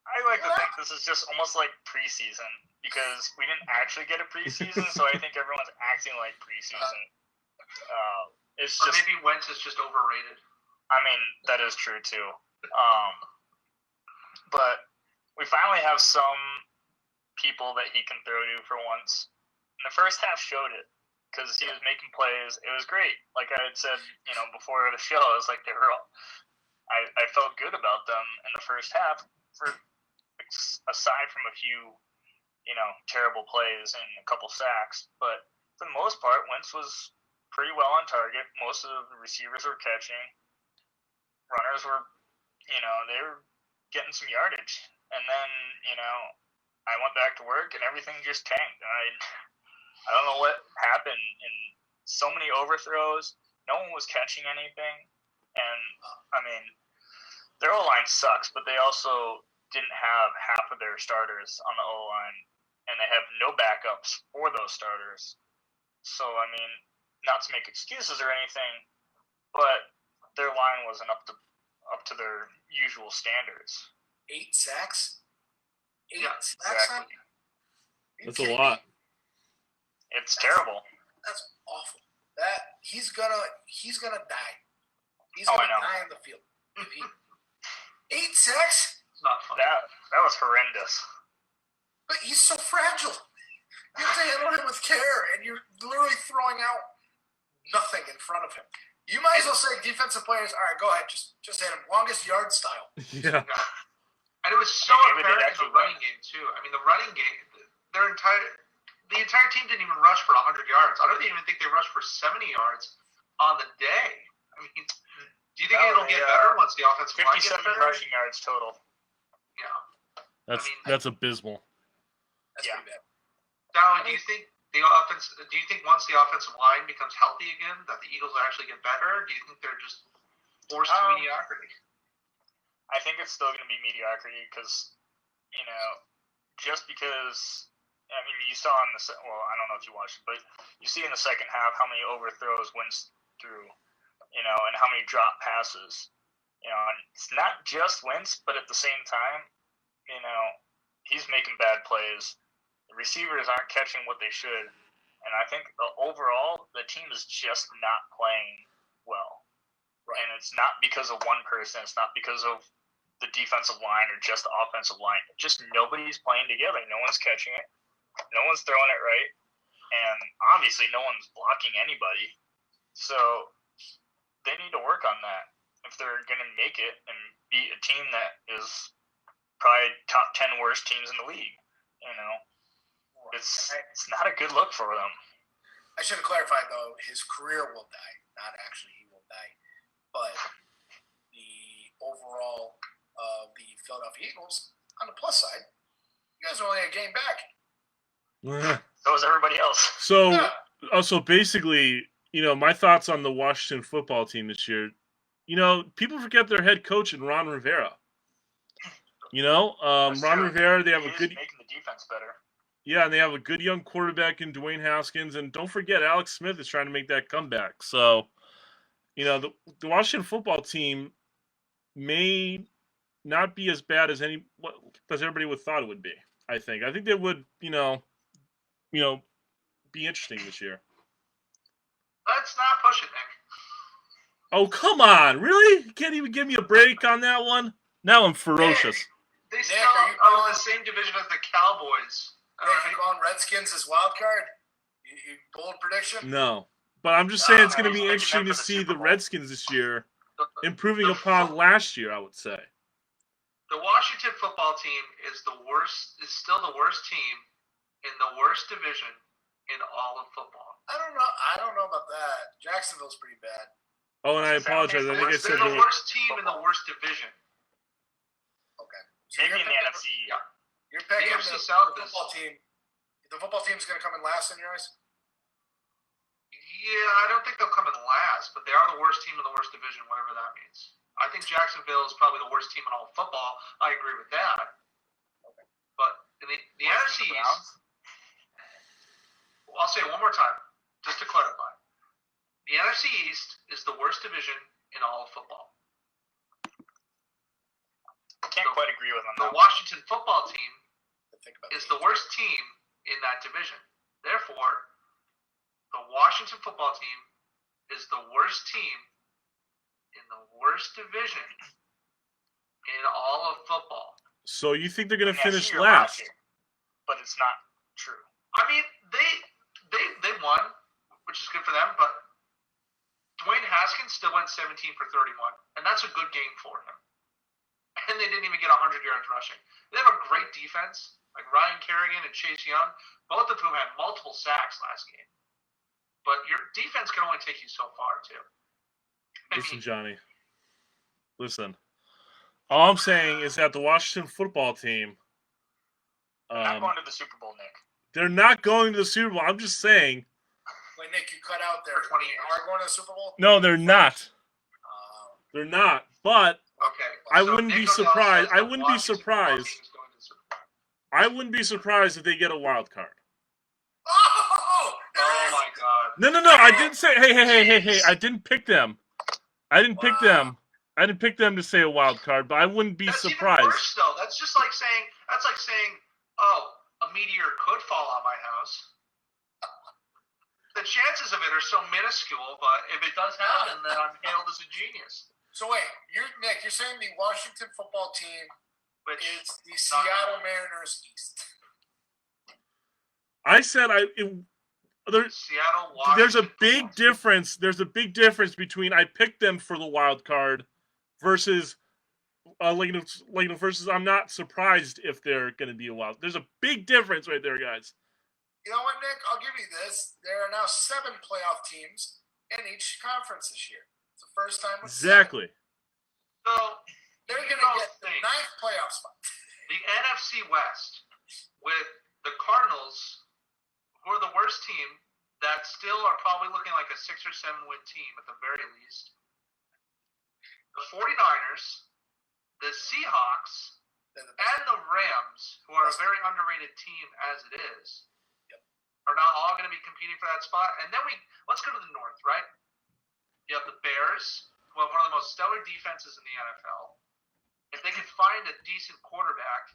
[SPEAKER 4] I like to think this is just almost like preseason because we didn't actually get a preseason, so I think everyone's acting like preseason. It's
[SPEAKER 1] Or
[SPEAKER 4] just
[SPEAKER 1] maybe Wentz is just overrated.
[SPEAKER 4] I mean, that is true too. But we finally have some people that he can throw to for once. And the first half showed it because he was making plays. It was great. Like I had said, before the show, I was like, I felt good about them in the first half, aside from a few, terrible plays and a couple sacks. But for the most part, Wentz was pretty well on target. Most of the receivers were catching. Runners were, they were getting some yardage. And then, I went back to work and everything just tanked. And I don't know what happened. And so many overthrows. No one was catching anything. And, I mean, their O-line sucks, but they also didn't have half of their starters on the O-line. And they have no backups for those starters. So, I mean, not to make excuses or anything, but their line wasn't up to their usual standards.
[SPEAKER 3] 8 sacks? 8
[SPEAKER 1] Yeah,
[SPEAKER 3] sacks?
[SPEAKER 4] exactly.
[SPEAKER 2] That's a lot.
[SPEAKER 4] It's terrible.
[SPEAKER 3] That's awful. He's gonna die. He's
[SPEAKER 4] I
[SPEAKER 3] gonna
[SPEAKER 4] know.
[SPEAKER 3] die on the field. 8 sacks?
[SPEAKER 1] It's not funny.
[SPEAKER 4] That was horrendous.
[SPEAKER 3] But he's so fragile. You have to handle him with care, and you're literally throwing out nothing in front of him. You might as well say defensive players, all right, go ahead, just hit him. Longest yard style.
[SPEAKER 2] Yeah.
[SPEAKER 1] And it was so
[SPEAKER 4] Maybe they
[SPEAKER 1] apparent in the
[SPEAKER 4] actually
[SPEAKER 1] running game too. I mean, the running game, the entire team didn't even rush for 100 yards. I don't even think they rushed for 70 yards on the day. I mean, do you think it'll get better once the offensive line gets
[SPEAKER 4] 57
[SPEAKER 1] better?
[SPEAKER 4] rushing yards total.
[SPEAKER 1] Yeah.
[SPEAKER 2] That's abysmal.
[SPEAKER 3] That's
[SPEAKER 4] Yeah.
[SPEAKER 3] pretty bad.
[SPEAKER 1] Dallin, do you think once the offensive line becomes healthy again, that the Eagles will actually get better? Or do you think they're just forced to mediocrity?
[SPEAKER 4] I think it's still going to be mediocrity because, just because. I mean, you saw I don't know if you watched it, but you see in the second half how many overthrows Wentz threw, and how many drop passes. And it's not just Wentz, but at the same time, he's making bad plays. The receivers aren't catching what they should. And I think overall, the team is just not playing well. Right. And it's not because of one person. It's not because of the defensive line or just the offensive line. Just nobody's playing together. No one's catching it. No one's throwing it right. And obviously no one's blocking anybody. So they need to work on that if they're going to make it and beat a team that is probably top 10 worst teams in the league. It's not a good look for them.
[SPEAKER 3] I should have clarified, though, his career will die. Not actually he will die. But the overall of the Philadelphia Eagles, on the plus side, you guys are only a game back.
[SPEAKER 4] So is everybody else.
[SPEAKER 2] So basically, my thoughts on the Washington football team this year, people forget their head coach in Ron Rivera. Ron Rivera, they have a good
[SPEAKER 4] making the defense better.
[SPEAKER 2] Yeah, and they have a good young quarterback in Dwayne Haskins, and don't forget Alex Smith is trying to make that comeback. So, the Washington football team may not be as bad as everybody would thought it would be. I think they would, be interesting this year.
[SPEAKER 1] Let's not push it, Nick.
[SPEAKER 2] Oh, come on. Really? You can't even give me a break on that one? Now I'm ferocious.
[SPEAKER 1] They still are in the same division as the Cowboys.
[SPEAKER 3] Nick, you calling Redskins as wild card? You bold prediction?
[SPEAKER 2] No. But I'm just saying it's going to be interesting to see the Redskins this year improving upon last year, I would say.
[SPEAKER 1] The Washington football team is still the worst team in the worst division in all of football.
[SPEAKER 3] I don't know about that. Jacksonville's pretty bad.
[SPEAKER 2] Oh, and I apologize. I think I said
[SPEAKER 1] they're the worst team in the worst division.
[SPEAKER 3] Okay.
[SPEAKER 4] So maybe in the NFC.
[SPEAKER 1] Yeah.
[SPEAKER 3] You're picking
[SPEAKER 1] the NFC South
[SPEAKER 3] football team. The football team's going to come in last in your eyes?
[SPEAKER 1] Yeah, I don't think they'll come in last, but they are the worst team in the worst division, whatever that means. I think Jacksonville is probably the worst team in all of football. I agree with that. Okay. But in the NFC East, I'll say it one more time, just to clarify. The NFC East is the worst division in all of football.
[SPEAKER 4] I can't quite agree with them.
[SPEAKER 1] The Washington football team is the worst team in that division. Therefore, the Washington football team is the worst team in the worst division in all of football.
[SPEAKER 2] So you think they're going to finish last?
[SPEAKER 4] But it's not true.
[SPEAKER 1] I mean, they won, which is good for them, but Dwayne Haskins still went 17 for 31, and that's a good game for him. And they didn't even get 100 yards rushing. They have a great defense, like Ryan Kerrigan and Chase Young, both of whom had multiple sacks last game. But your defense can only take you so far, too.
[SPEAKER 2] Listen, Johnny. Listen. All I'm saying is that the Washington football team...
[SPEAKER 4] They're not going to the Super Bowl, Nick.
[SPEAKER 2] They're not going to the Super Bowl. I'm just saying...
[SPEAKER 3] Wait, Nick, you cut out there. 20 are going to the Super Bowl?
[SPEAKER 2] No, they're not. They're not. But...
[SPEAKER 1] Okay.
[SPEAKER 2] I wouldn't be surprised. I wouldn't be surprised. I wouldn't be surprised if they get a wild card.
[SPEAKER 3] Oh
[SPEAKER 1] my God.
[SPEAKER 2] No. I didn't say. Hey. I didn't pick them. I didn't pick them. I didn't pick them to say a wild card, but I wouldn't be surprised.
[SPEAKER 1] Even worse, though. That's just like saying. That's like saying, oh, a meteor could fall on my house. The chances of it are so minuscule, but if it does happen, then I'm hailed as a genius.
[SPEAKER 3] So wait, Nick, you're saying the Washington football team is the Seattle Mariners East?
[SPEAKER 2] I said there's a big difference. There's a big difference between I picked them for the wild card versus versus I'm not surprised if they're going to be a wild. There's a big difference right there, guys.
[SPEAKER 3] You know what, Nick? I'll give you this. There are now 7 playoff teams in each conference this year. It's the first time.
[SPEAKER 2] Exactly.
[SPEAKER 1] So
[SPEAKER 3] they're going to get the 9th playoff spot.
[SPEAKER 1] The NFC West with the Cardinals a 6 or 7 win team at the very least. The 49ers, the Seahawks, and the Rams, who are a very underrated team as it is, are not all going to be competing for that spot. And then let's go to the North, right? You have the Bears, who have one of the most stellar defenses in the NFL. If they can find a decent quarterback,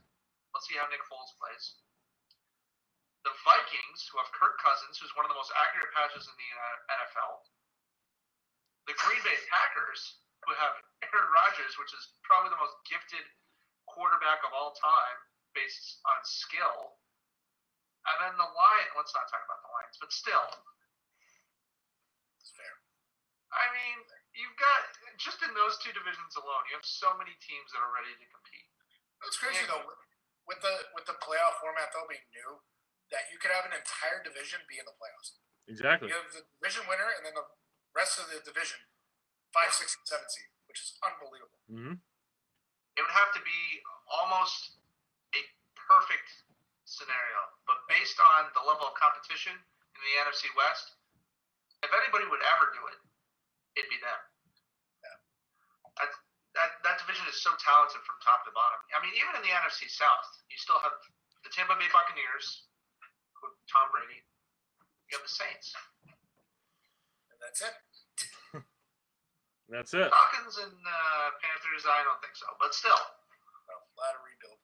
[SPEAKER 1] let's see how Nick Foles plays. The Vikings, who have Kirk Cousins, who's one of the most accurate passes in the NFL. The Green Bay Packers, who have Aaron Rodgers, which is probably the most gifted quarterback of all time based on skill. And then the Lions, let's not talk about the Lions, but still.
[SPEAKER 3] It's fair.
[SPEAKER 1] I mean, you've got, just in those two divisions alone, you have so many teams that are ready to compete.
[SPEAKER 3] It's crazy, though, with the playoff format, though, being new, that you could have an entire division be in the playoffs.
[SPEAKER 2] Exactly.
[SPEAKER 3] You have the division winner and then the rest of the division, 5, 6, and 7 seed, which is unbelievable.
[SPEAKER 2] Mm-hmm.
[SPEAKER 1] It would have to be almost a perfect scenario. But based on the level of competition in the NFC West, if anybody would ever do it, it'd be them. Yeah. That division is so talented from top to bottom. I mean, even in the NFC South, you still have the Tampa Bay Buccaneers with Tom Brady. You have the Saints.
[SPEAKER 3] And that's it.
[SPEAKER 2] That's it.
[SPEAKER 1] Falcons and Panthers, I don't think so. But still.
[SPEAKER 3] Well, a lot of rebuild.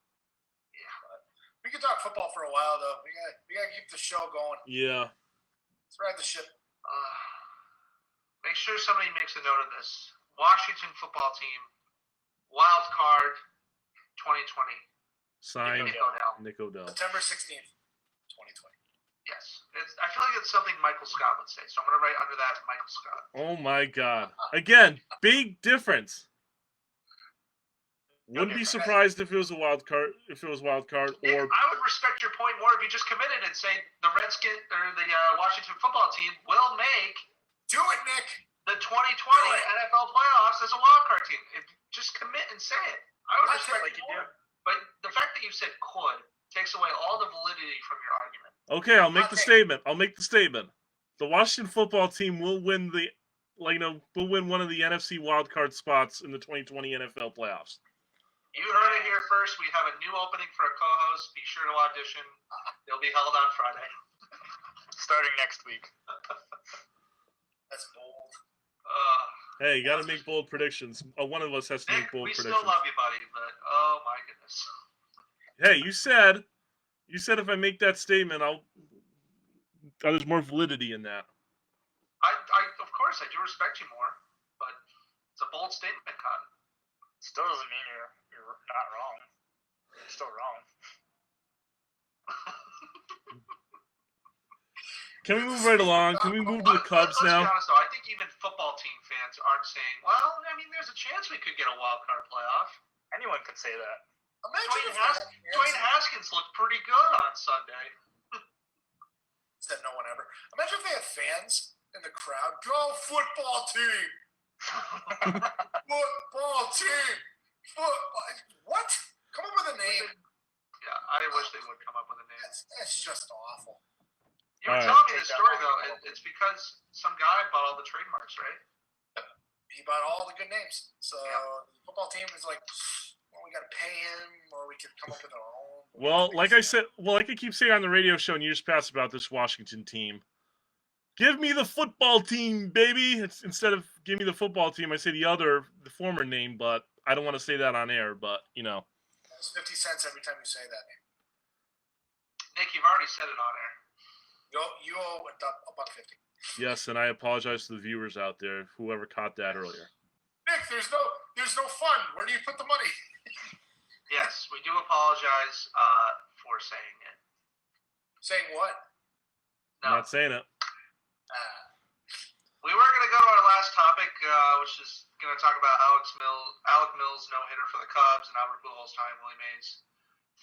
[SPEAKER 1] Yeah.
[SPEAKER 3] But we could talk football for a while, though. We gotta keep the show going.
[SPEAKER 2] Yeah.
[SPEAKER 3] Let's ride the ship.
[SPEAKER 1] Make sure somebody makes a note of this. Washington football team, wild card 2020.
[SPEAKER 2] Signed
[SPEAKER 1] Nick Odell.
[SPEAKER 2] Nick Odell.
[SPEAKER 3] September 16th, 2020.
[SPEAKER 1] Yes. I feel like it's something Michael Scott would say, so I'm going to write under that Michael Scott.
[SPEAKER 2] Oh my God! Again, big difference. Wouldn't be surprised if it was a wild card. If it was wild card,
[SPEAKER 1] Nick,
[SPEAKER 2] or
[SPEAKER 1] I would respect your point more if you just committed and say the Redskins or the Washington football team will make
[SPEAKER 3] Do it, Nick.
[SPEAKER 1] the 2020 NFL playoffs as a wild card team. Just commit and say it. I would respect
[SPEAKER 4] like
[SPEAKER 1] it
[SPEAKER 4] you
[SPEAKER 1] more. But the fact that you said could takes away all the validity from your argument.
[SPEAKER 2] okay, I'll make the statement. The Washington football team will win will win one of the NFC wildcard spots in the 2020 NFL playoffs.
[SPEAKER 1] You heard it here first. We have a new opening for a co-host. Be sure to audition. They'll be held on Friday.
[SPEAKER 4] Starting next week.
[SPEAKER 3] That's bold.
[SPEAKER 2] Hey, you got to make bold predictions. One of us has to
[SPEAKER 1] Nick,
[SPEAKER 2] make bold
[SPEAKER 1] we
[SPEAKER 2] predictions.
[SPEAKER 1] still love you, buddy, but oh my goodness.
[SPEAKER 2] Hey, you said if I make that statement, there's more validity in that.
[SPEAKER 1] I of course I do respect you more, but it's a bold statement, Cotton.
[SPEAKER 4] Still doesn't mean you're not wrong. You're still wrong.
[SPEAKER 2] Can we move right along? Can we move to the Cubs
[SPEAKER 1] Let's
[SPEAKER 2] now?
[SPEAKER 1] be honest, though. I think even football team fans aren't saying, well, I mean, there's a chance we could get a wild card playoff.
[SPEAKER 4] Anyone could say that.
[SPEAKER 3] Imagine
[SPEAKER 1] Dwayne Haskins looked pretty good on Sunday.
[SPEAKER 3] Said no one ever. Imagine if they had fans in the crowd. Go football team. Football team. What? Come up with a name.
[SPEAKER 1] Yeah, I wish they would come up with a name.
[SPEAKER 3] That's just awful.
[SPEAKER 1] You were
[SPEAKER 2] All right.
[SPEAKER 1] telling me this story, though. It's because some guy bought all the trademarks, right?
[SPEAKER 3] He bought all the good names. So
[SPEAKER 1] Yeah.
[SPEAKER 3] the football team is like, well, we got to pay him, or we could come up with our own.
[SPEAKER 2] Well, like I keep saying on the radio show in years past about this Washington team, give me the football team, baby. Instead of give me the football team, I say the former name, but I don't want to say that on air. But
[SPEAKER 3] It's 50 cents every time you say that name.
[SPEAKER 1] Nick, you've already said it on air.
[SPEAKER 3] You owe $1.50.
[SPEAKER 2] yes, and I apologize to the viewers out there, whoever caught that earlier.
[SPEAKER 3] Nick, there's no fun. Where do you put the money?
[SPEAKER 1] Yes, we do apologize for saying it.
[SPEAKER 3] Saying what?
[SPEAKER 2] I'm
[SPEAKER 1] No,
[SPEAKER 2] not saying it.
[SPEAKER 1] we were going to go to our last topic, which is going to talk about Alec Mills no-hitter for the Cubs, and Albert Pujols tying Willie Mays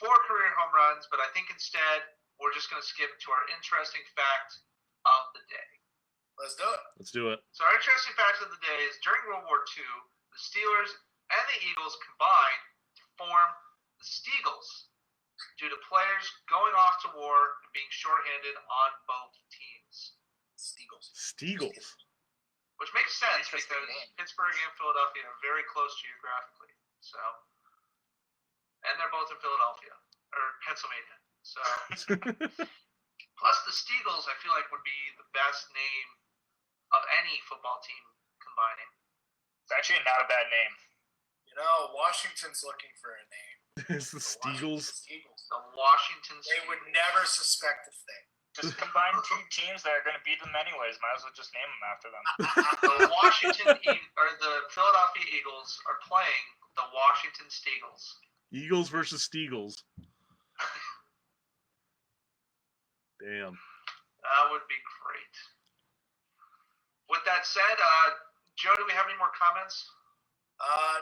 [SPEAKER 1] 4 career home runs, but I think instead we're just going to skip to our interesting fact of the day.
[SPEAKER 3] Let's do it.
[SPEAKER 2] Let's do it.
[SPEAKER 1] So our interesting fact of the day is during World War II, the Steelers and the Eagles combined to form the Steagles due to players going off to war and being shorthanded on both teams.
[SPEAKER 3] Steagles.
[SPEAKER 2] Steagles.
[SPEAKER 1] which makes sense
[SPEAKER 4] Interesting
[SPEAKER 1] because
[SPEAKER 4] game.
[SPEAKER 1] Pittsburgh and Philadelphia are very close geographically. So, and they're both in Philadelphia or Pennsylvania. So, plus the Steagles, I feel like would be the best name of any football team combining.
[SPEAKER 4] It's actually not a bad name.
[SPEAKER 3] Washington's looking for a name.
[SPEAKER 2] It's the Steagles.
[SPEAKER 1] The Washington
[SPEAKER 3] They
[SPEAKER 1] Steagles.
[SPEAKER 3] would never suspect a thing.
[SPEAKER 4] Just combine two teams that are going to beat them anyways. Might as well just name them after them.
[SPEAKER 1] The the Philadelphia Eagles are playing the Washington Steagles.
[SPEAKER 2] Eagles versus Steagles. Damn.
[SPEAKER 1] That would be great. With that said, Joe, do we have any more comments?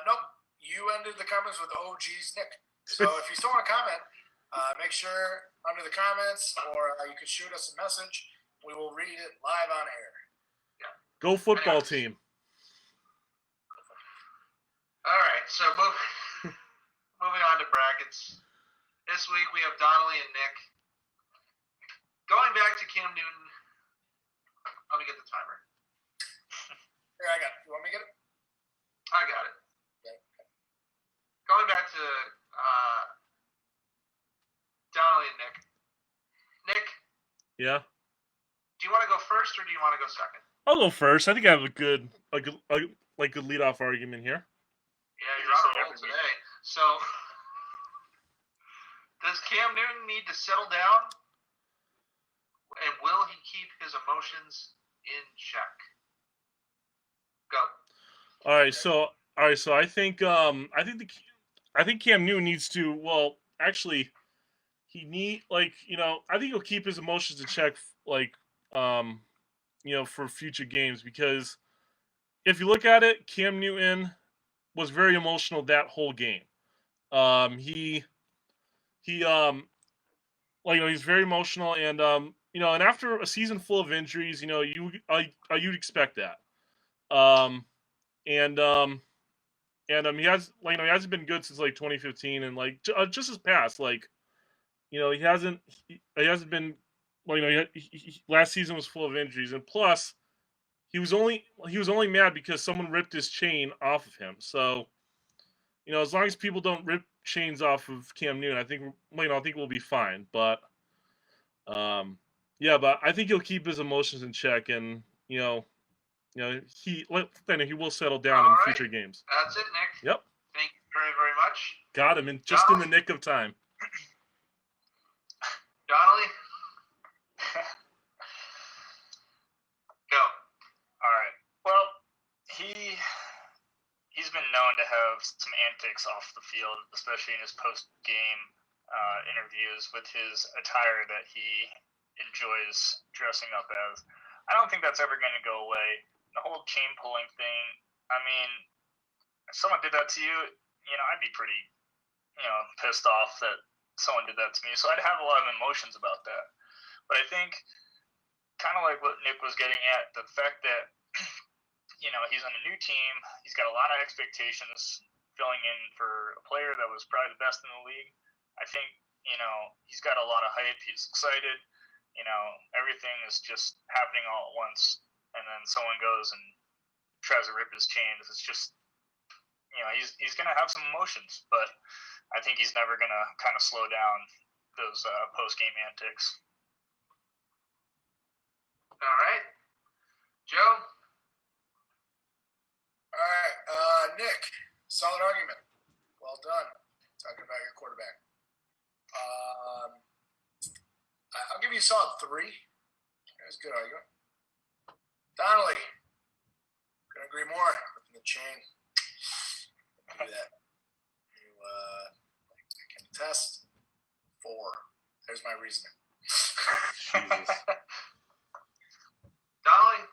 [SPEAKER 3] Nope. You ended the comments with OG's Nick. So if you still want to comment, make sure under the comments, or you can shoot us a message. We will read it live on air.
[SPEAKER 2] Go football team.
[SPEAKER 1] All right, so moving on to brackets. This week we have Donnelly and Nick. Going back to Cam Newton. Let me get the timer.
[SPEAKER 3] Here, I got it. You want me to get it?
[SPEAKER 1] I got it.
[SPEAKER 3] Okay.
[SPEAKER 1] Going back to Donnelly and Nick. Nick,
[SPEAKER 2] Yeah.
[SPEAKER 1] do you want to go first or do you want to go second?
[SPEAKER 2] I'll go first. I think I have a good leadoff argument here.
[SPEAKER 1] Yeah, you're on a roll today. So, does Cam Newton need to settle down? And will he keep his emotions in check? Go.
[SPEAKER 2] All right, so I think Cam Newton needs to. Well, actually, I think he'll keep his emotions in check, for future games, because if you look at it, Cam Newton was very emotional that whole game. He's very emotional, and and after a season full of injuries, you'd expect that. He hasn't been good since 2015, and just his past, he hasn't been. Last season was full of injuries, and plus, he was only mad because someone ripped his chain off of him. So, as long as people don't rip chains off of Cam Newton, I think we'll be fine. But, but I think he'll keep his emotions in check, and he will settle down in future games.
[SPEAKER 1] That's it, Nick.
[SPEAKER 2] Yep.
[SPEAKER 1] Thank you very, very much.
[SPEAKER 2] Got him in the nick of time.
[SPEAKER 1] Donnelly? Go.
[SPEAKER 4] All right. Well, he's been known to have some antics off the field, especially in his post-game interviews with his attire that he enjoys dressing up as. I don't think that's ever going to go away. The whole chain pulling thing, I mean, if someone did that to you, I'd be pretty, pissed off that someone did that to me. So I'd have a lot of emotions about that. But I think, kind of like what Nick was getting at, the fact that, he's on a new team, he's got a lot of expectations filling in for a player that was probably the best in the league. I think, he's got a lot of hype. He's excited. Everything is just happening all at once. And then someone goes and tries to rip his chains. It's just, he's going to have some emotions, but I think he's never going to kind of slow down those post-game antics.
[SPEAKER 1] All right. Joe?
[SPEAKER 3] All right. Nick, solid argument. Well done. Talking about your quarterback. I'll give you a solid 3. That's a good argument. Donnelly, couldn't agree more. Ripping the chain. Do that. I can test 4. There's my reasoning.
[SPEAKER 2] Jesus.
[SPEAKER 1] Donnelly,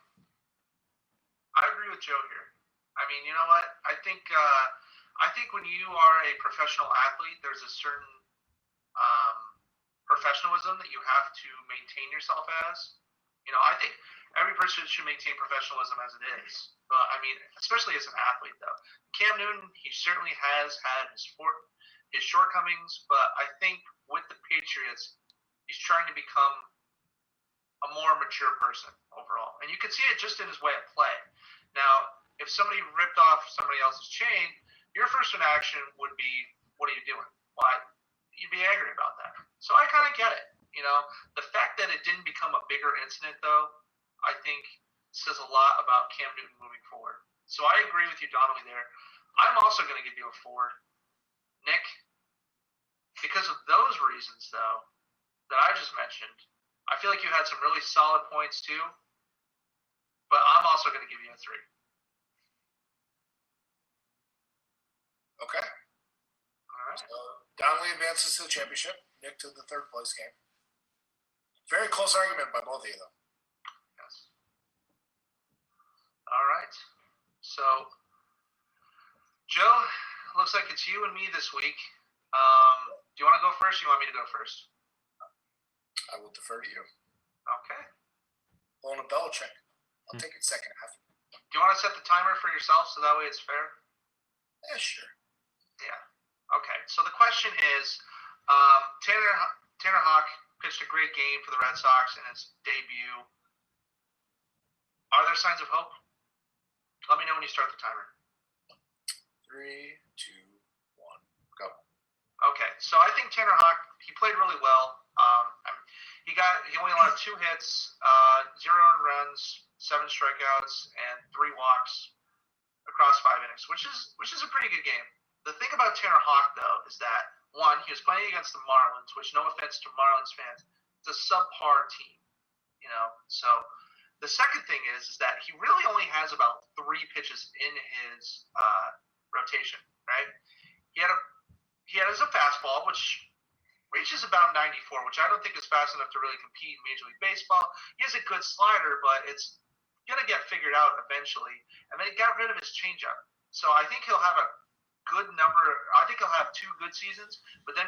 [SPEAKER 1] I agree with Joe here. I mean, you know what? I think when you are a professional athlete, there's a certain professionalism that you have to maintain yourself as. I think every person should maintain professionalism as it is. But, I mean, especially as an athlete, though. Cam Newton, he certainly has had his shortcomings, but I think with the Patriots, he's trying to become a more mature person overall. And you can see it just in his way of play. Now, if somebody ripped off somebody else's chain, your first reaction would be, what are you doing? Why? You'd be angry about that. So I kind of get it. The fact that it didn't become a bigger incident, though, I think says a lot about Cam Newton moving forward. So I agree with you, Donnelly, there. I'm also going to give you a 4. Nick, because of those reasons, though, that I just mentioned, I feel like you had some really solid points, too. But I'm also going to give you a 3.
[SPEAKER 3] Okay.
[SPEAKER 1] All right.
[SPEAKER 3] So Donnelly advances to the championship. Nick to the third place game. Very close argument by both of you, though.
[SPEAKER 1] Yes. All right. So, Joe, looks like it's you and me this week. Do you want to go first or you want me to go first?
[SPEAKER 3] I will defer to you.
[SPEAKER 1] Okay.
[SPEAKER 3] Pulling a Belichick. I'll take it second half.
[SPEAKER 1] Do you want to set the timer for yourself so that way it's fair?
[SPEAKER 3] Yeah, sure.
[SPEAKER 1] Yeah. Okay. So the question is, Tanner Houck pitched a great game for the Red Sox in his debut. Are there signs of hope? Let me know when you start the timer.
[SPEAKER 3] 3, 2, 1, go.
[SPEAKER 1] Okay, so I think Tanner Houck, he played really well. He only allowed 2 hits, 0 earned runs, 7 strikeouts, and 3 walks across 5 innings, which is a pretty good game. The thing about Tanner Houck, though, is that, one, he was playing against the Marlins, which, no offense to Marlins fans, it's a subpar team, So the second thing is that he really only has about 3 pitches in his rotation, right? He had a fastball, which reaches about 94, which I don't think is fast enough to really compete in Major League Baseball. He has a good slider, but it's going to get figured out eventually. And then he got rid of his changeup. So I think he'll have a good number. I think he'll have 2 good seasons, but then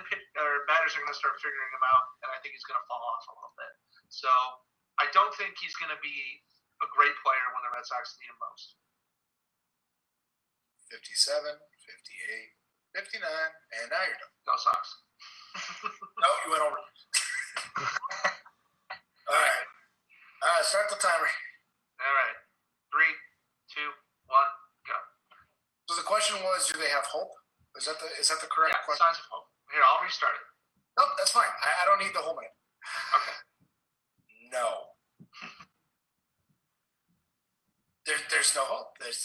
[SPEAKER 1] batters are going to start figuring him out, and I think he's going to fall off a little bit. So I don't think he's going to be a great player when the Red Sox need him most.
[SPEAKER 3] 57, 58, 59, and now you're done.
[SPEAKER 1] Go Sox.
[SPEAKER 3] No, you went over. All right. Start the timer.
[SPEAKER 1] All right. 3, 2, 1, go.
[SPEAKER 3] So the question was, do they have hope? Is that the correct question?
[SPEAKER 1] Signs of hope. Here, I'll restart it.
[SPEAKER 3] Nope, that's fine. I don't need the whole minute.
[SPEAKER 1] Okay.
[SPEAKER 3] No. There's no hope. It's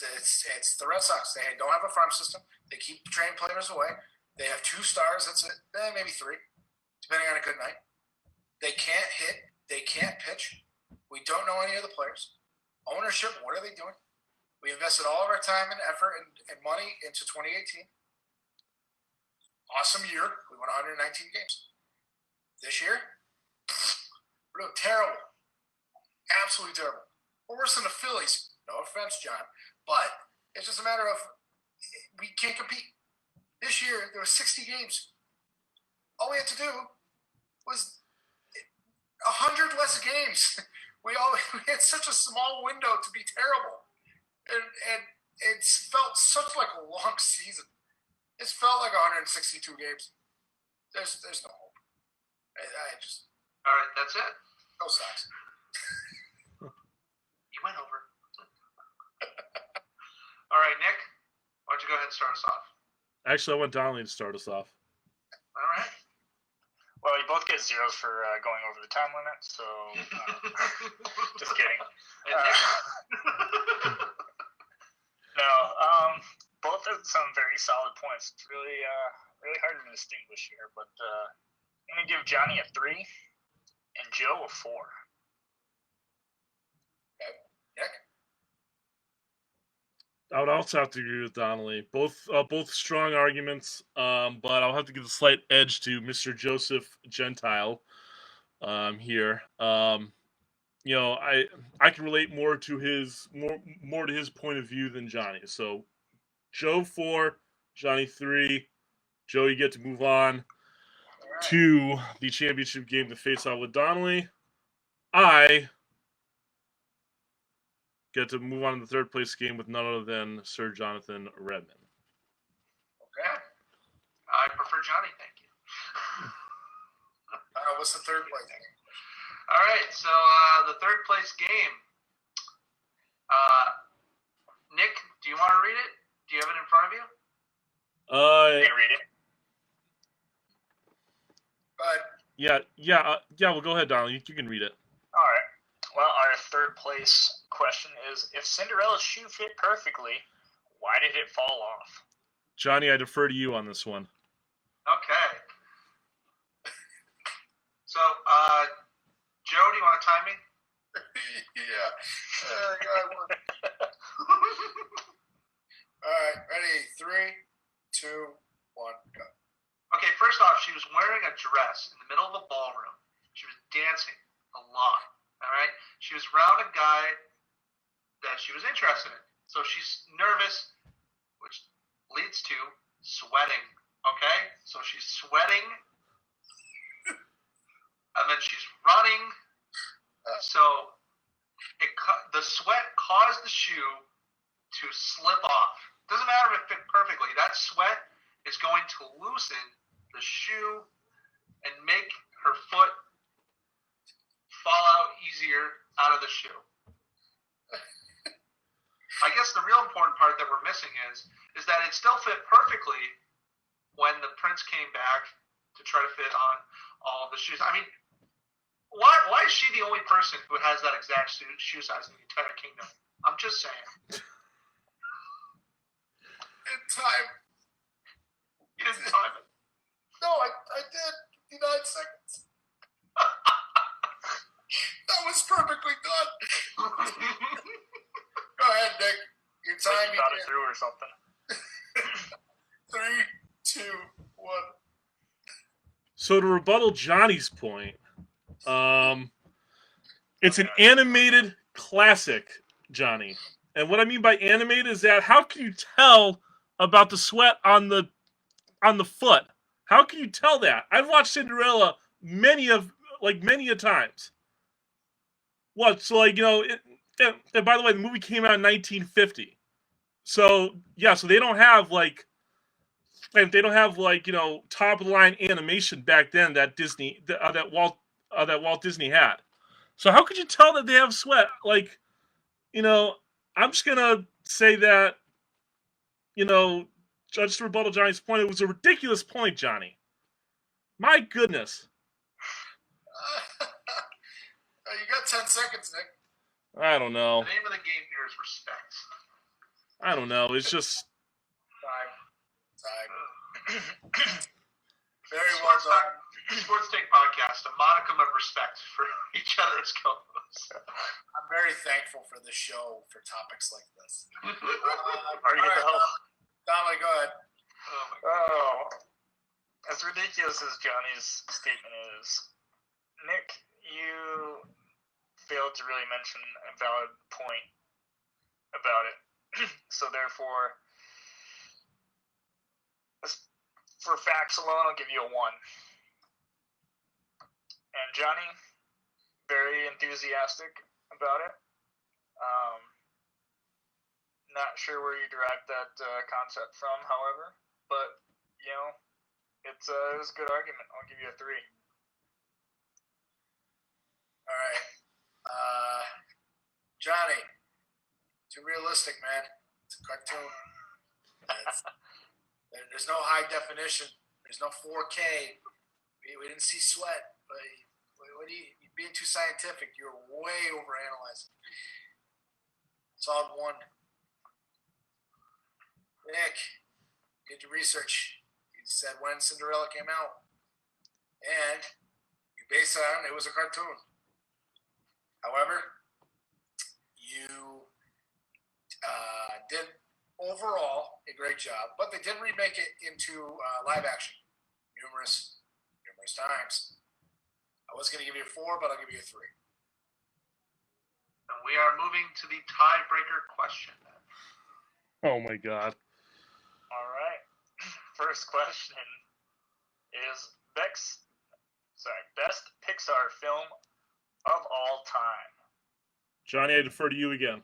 [SPEAKER 3] the Red Sox. They don't have a farm system. They keep trained players away. They have 2 stars. That's it. Maybe 3, depending on a good night. They can't hit. They can't pitch. We don't know any of the players. Ownership, what are they doing? We invested all of our time and effort and money into 2018. Awesome year. We won 119 games. This year, we're doing terrible. Absolutely terrible. We're worse than the Phillies. No offense, John. But it's just a matter of we can't compete. This year, there were 60 games. All we had to do was 100 less games. We had such a small window to be terrible. And it felt such like a long season. It's felt like 162 games. There's no hope. I just...
[SPEAKER 1] All right, that's it.
[SPEAKER 3] No Sox.
[SPEAKER 1] You went over. All right, Nick, why don't you go ahead and start us off?
[SPEAKER 2] Actually, I want Donnelly to start us off.
[SPEAKER 1] All right.
[SPEAKER 4] Well, you both get 0s for going over the time limit, so just kidding.
[SPEAKER 1] And Nick,
[SPEAKER 4] No, both have some very solid points. It's really hard to distinguish here, but I'm going to give Johnny a 3 and Joe a 4.
[SPEAKER 3] Okay. Nick?
[SPEAKER 2] I would also have to agree with Donnelly. Both strong arguments, but I'll have to give a slight edge to Mr. Joseph Gentile here. I can relate more to his point of view than Johnny. So Joe 4, Johnny 3. Joe, you get to move on to the championship game to face off with Donnelly. I get to move on to the 3rd place game with none other than Sir Jonathan Redman.
[SPEAKER 3] Okay.
[SPEAKER 1] I prefer Johnny, thank you.
[SPEAKER 3] What's the 3rd place?
[SPEAKER 1] All right, so the 3rd place game. Nick, do you want to read it? Do you have it in front of you?
[SPEAKER 4] You can read it.
[SPEAKER 3] But
[SPEAKER 2] Well, go ahead, Donald. You can read it.
[SPEAKER 4] All right. Well, our third place question is: if Cinderella's shoe fit perfectly, why did it fall off?
[SPEAKER 2] Johnny, I defer to you on this one.
[SPEAKER 1] Okay. So, Joe, do you want to time me?
[SPEAKER 3] yeah. All right, ready? 3, 2, 1, go.
[SPEAKER 1] Okay, first off, she was wearing a dress in the middle of a ballroom. She was dancing a lot. All right? She was around a guy that she was interested in. So she's nervous, which leads to sweating. Okay? So she's sweating. And then she's running. So the sweat caused the shoe to slip off. Doesn't matter if it fit perfectly. That sweat is going to loosen the shoe and make her foot fall out easier out of the shoe. I guess the real important part that we're missing is that it still fit perfectly when the prince came back to try to fit on all of the shoes. I mean, why is she the only person who has that exact shoe size in the entire kingdom? I'm just saying.
[SPEAKER 3] In time.
[SPEAKER 1] You didn't time it.
[SPEAKER 3] No, I did. 59 seconds. That was perfectly done. Go ahead, Nick. Your time.
[SPEAKER 4] Like you thought it through or something.
[SPEAKER 3] 3, 2, 1.
[SPEAKER 2] So to rebuttal Johnny's point, it's an animated classic, Johnny. And what I mean by animated is that how can you tell about the sweat on the foot? How can you tell that? I've watched Cinderella many a times. What? So and by the way, the movie came out in 1950. So yeah, so they don't have top of the line animation back then that Walt Disney had. So how could you tell that they have sweat? I'm just gonna say that, just to rebuttal Johnny's point, it was a ridiculous point, Johnny. My goodness.
[SPEAKER 3] You got 10 seconds, Nick.
[SPEAKER 2] I don't know.
[SPEAKER 1] The name of the game here is respect.
[SPEAKER 2] I don't know. It's just
[SPEAKER 3] Time. Very well done.
[SPEAKER 1] Sports Take Podcast, a modicum of respect for each other's co-hosts.
[SPEAKER 3] I'm very thankful for the show for topics like this.
[SPEAKER 4] Are you the host?
[SPEAKER 3] Donnelly, go ahead.
[SPEAKER 1] Oh my God.
[SPEAKER 4] Oh, as ridiculous as Johnny's statement is, Nick, you failed to really mention a valid point about it. So therefore, for facts alone, I'll give you a 1. And Johnny, very enthusiastic about it. Not sure where you derived that concept from, however, but it was a good argument. I'll give you a 3.
[SPEAKER 3] All right. Johnny, too realistic, man. It's a cartoon. There's no high definition. There's no 4K. We didn't see sweat. But you're being too scientific. You're way overanalyzing. Solid 1. Nick, did your research. You said when Cinderella came out. And you based it on it was a cartoon. However, you did overall a great job, but they did remake it into live action numerous times. I was going to give you a 4, but I'll give you a 3.
[SPEAKER 1] And we are moving to the tiebreaker question then.
[SPEAKER 2] oh my God.
[SPEAKER 4] All right. First question is best Pixar film of all time.
[SPEAKER 2] Johnny, I defer to you again.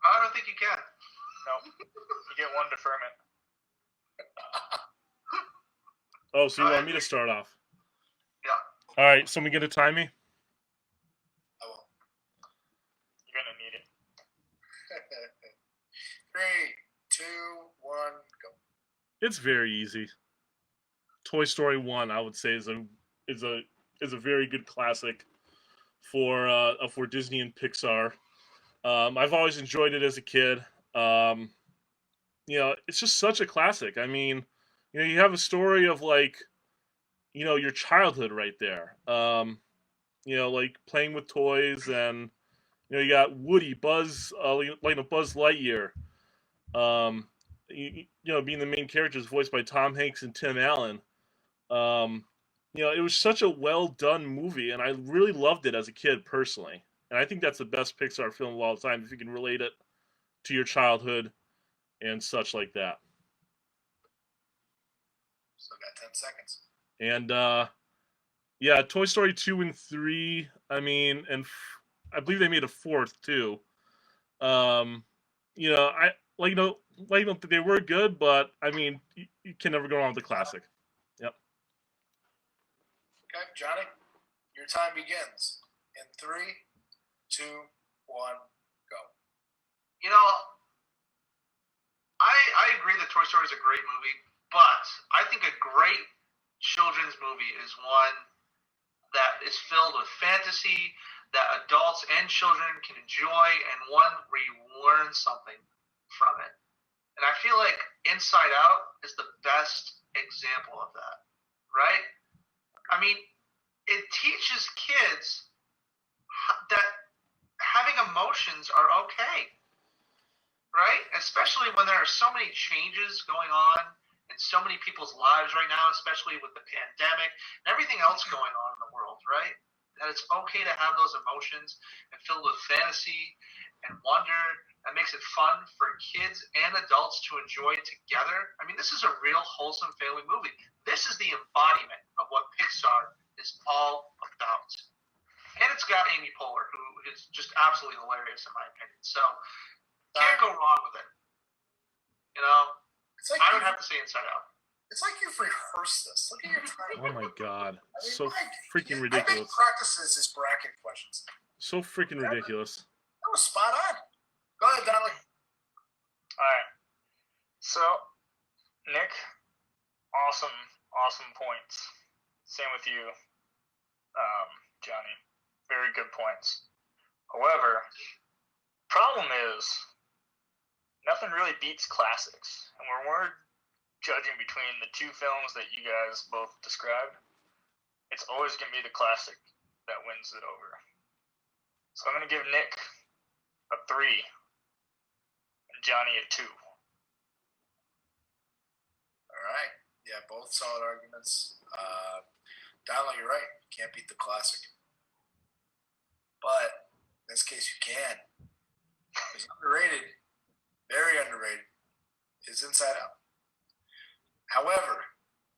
[SPEAKER 1] I don't think you can.
[SPEAKER 4] Nope. You get 1 deferment.
[SPEAKER 2] Oh, so you want me to start off?
[SPEAKER 1] Yeah.
[SPEAKER 2] All right, somebody going to time me?
[SPEAKER 3] I will.
[SPEAKER 4] You're gonna need it.
[SPEAKER 2] It's very easy. Toy Story 1, I would say, is a very good classic for Disney and Pixar. I've always enjoyed it as a kid. Um, it's just such a classic. I mean, you have a story of like, your childhood right there. Like playing with toys, and you got Woody, Buzz, Buzz Lightyear. Um, being the main characters voiced by Tom Hanks and Tim Allen. Um, it was such a well done movie, and I really loved it as a kid personally. And I think that's the best Pixar film of all time if you can relate it to your childhood and such like that.
[SPEAKER 3] Still got 10 seconds.
[SPEAKER 2] And yeah, Toy Story 2 and 3. I mean, and I believe they made a fourth too. I don't think they were good, but I mean, you can never go wrong with the classic. Yep.
[SPEAKER 3] Okay, Johnny, your time begins in 3, 2, 1, go.
[SPEAKER 1] I agree that Toy Story is a great movie, but I think a great children's movie is one that is filled with fantasy that adults and children can enjoy, and one where you learn something from it. And I feel like Inside Out is the best example of that, right? I mean, it teaches kids that having emotions are okay, right? Especially when there are so many changes going on in so many people's lives right now, especially with the pandemic and everything else going on in the world, right? That it's okay to have those emotions and filled with fantasy and wonder. That makes it fun for kids and adults to enjoy together. I mean, this is a real wholesome family movie. This is the embodiment of what Pixar is all about. And it's got Amy Poehler, who is just absolutely hilarious in my opinion. So can't go wrong with it.
[SPEAKER 3] It's like
[SPEAKER 1] I would have to say Inside Out.
[SPEAKER 3] It's like you've rehearsed this. Look at your time.
[SPEAKER 2] Oh my god, so
[SPEAKER 3] Mike,
[SPEAKER 2] freaking
[SPEAKER 3] I
[SPEAKER 2] ridiculous.
[SPEAKER 3] think practices his bracket questions.
[SPEAKER 2] So freaking ridiculous.
[SPEAKER 3] That was spot on. Go ahead, Donnelly.
[SPEAKER 4] All right. So, Nick, awesome points. Same with you, Johnny. Very good points. However, problem is, nothing really beats classics. And when we're judging between the two films that you guys both described, it's always going to be the classic that wins it over. So I'm going to give Nick a 3 and Johnny a 2.
[SPEAKER 3] All right. Yeah, both solid arguments. Donnelly, you're right. You can't beat the classic. But in this case, you can. It's underrated, very underrated, is Inside Out. However,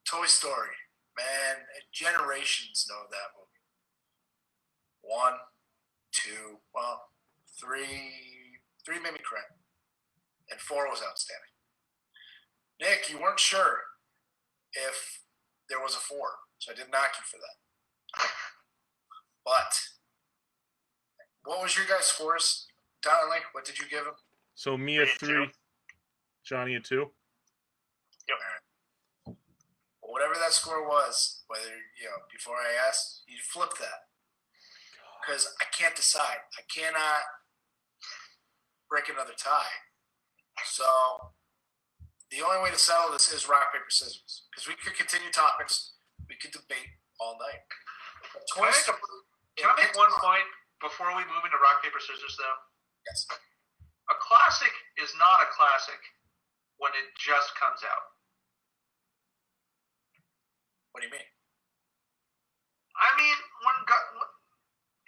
[SPEAKER 3] Toy Story, man, generations know that movie. 1, 2, well, 3 made me cry. And 4 was outstanding. Nick, you weren't sure if there was a 4, so I didn't knock you for that. But what was your guys' scores? Donnelly, what did you give him?
[SPEAKER 2] So me a 3, Johnny a 2.
[SPEAKER 4] Yep.
[SPEAKER 3] Well, whatever that score was, whether, before I asked, you flip that. Because I can't decide. I cannot break another tie. So the only way to settle this is rock, paper, scissors. Because we could continue topics. We could debate all night.
[SPEAKER 1] Can I make one point before we move into rock, paper, scissors, though?
[SPEAKER 3] Yes.
[SPEAKER 1] A classic is not a classic when it just comes out.
[SPEAKER 3] What do you mean?
[SPEAKER 1] I mean,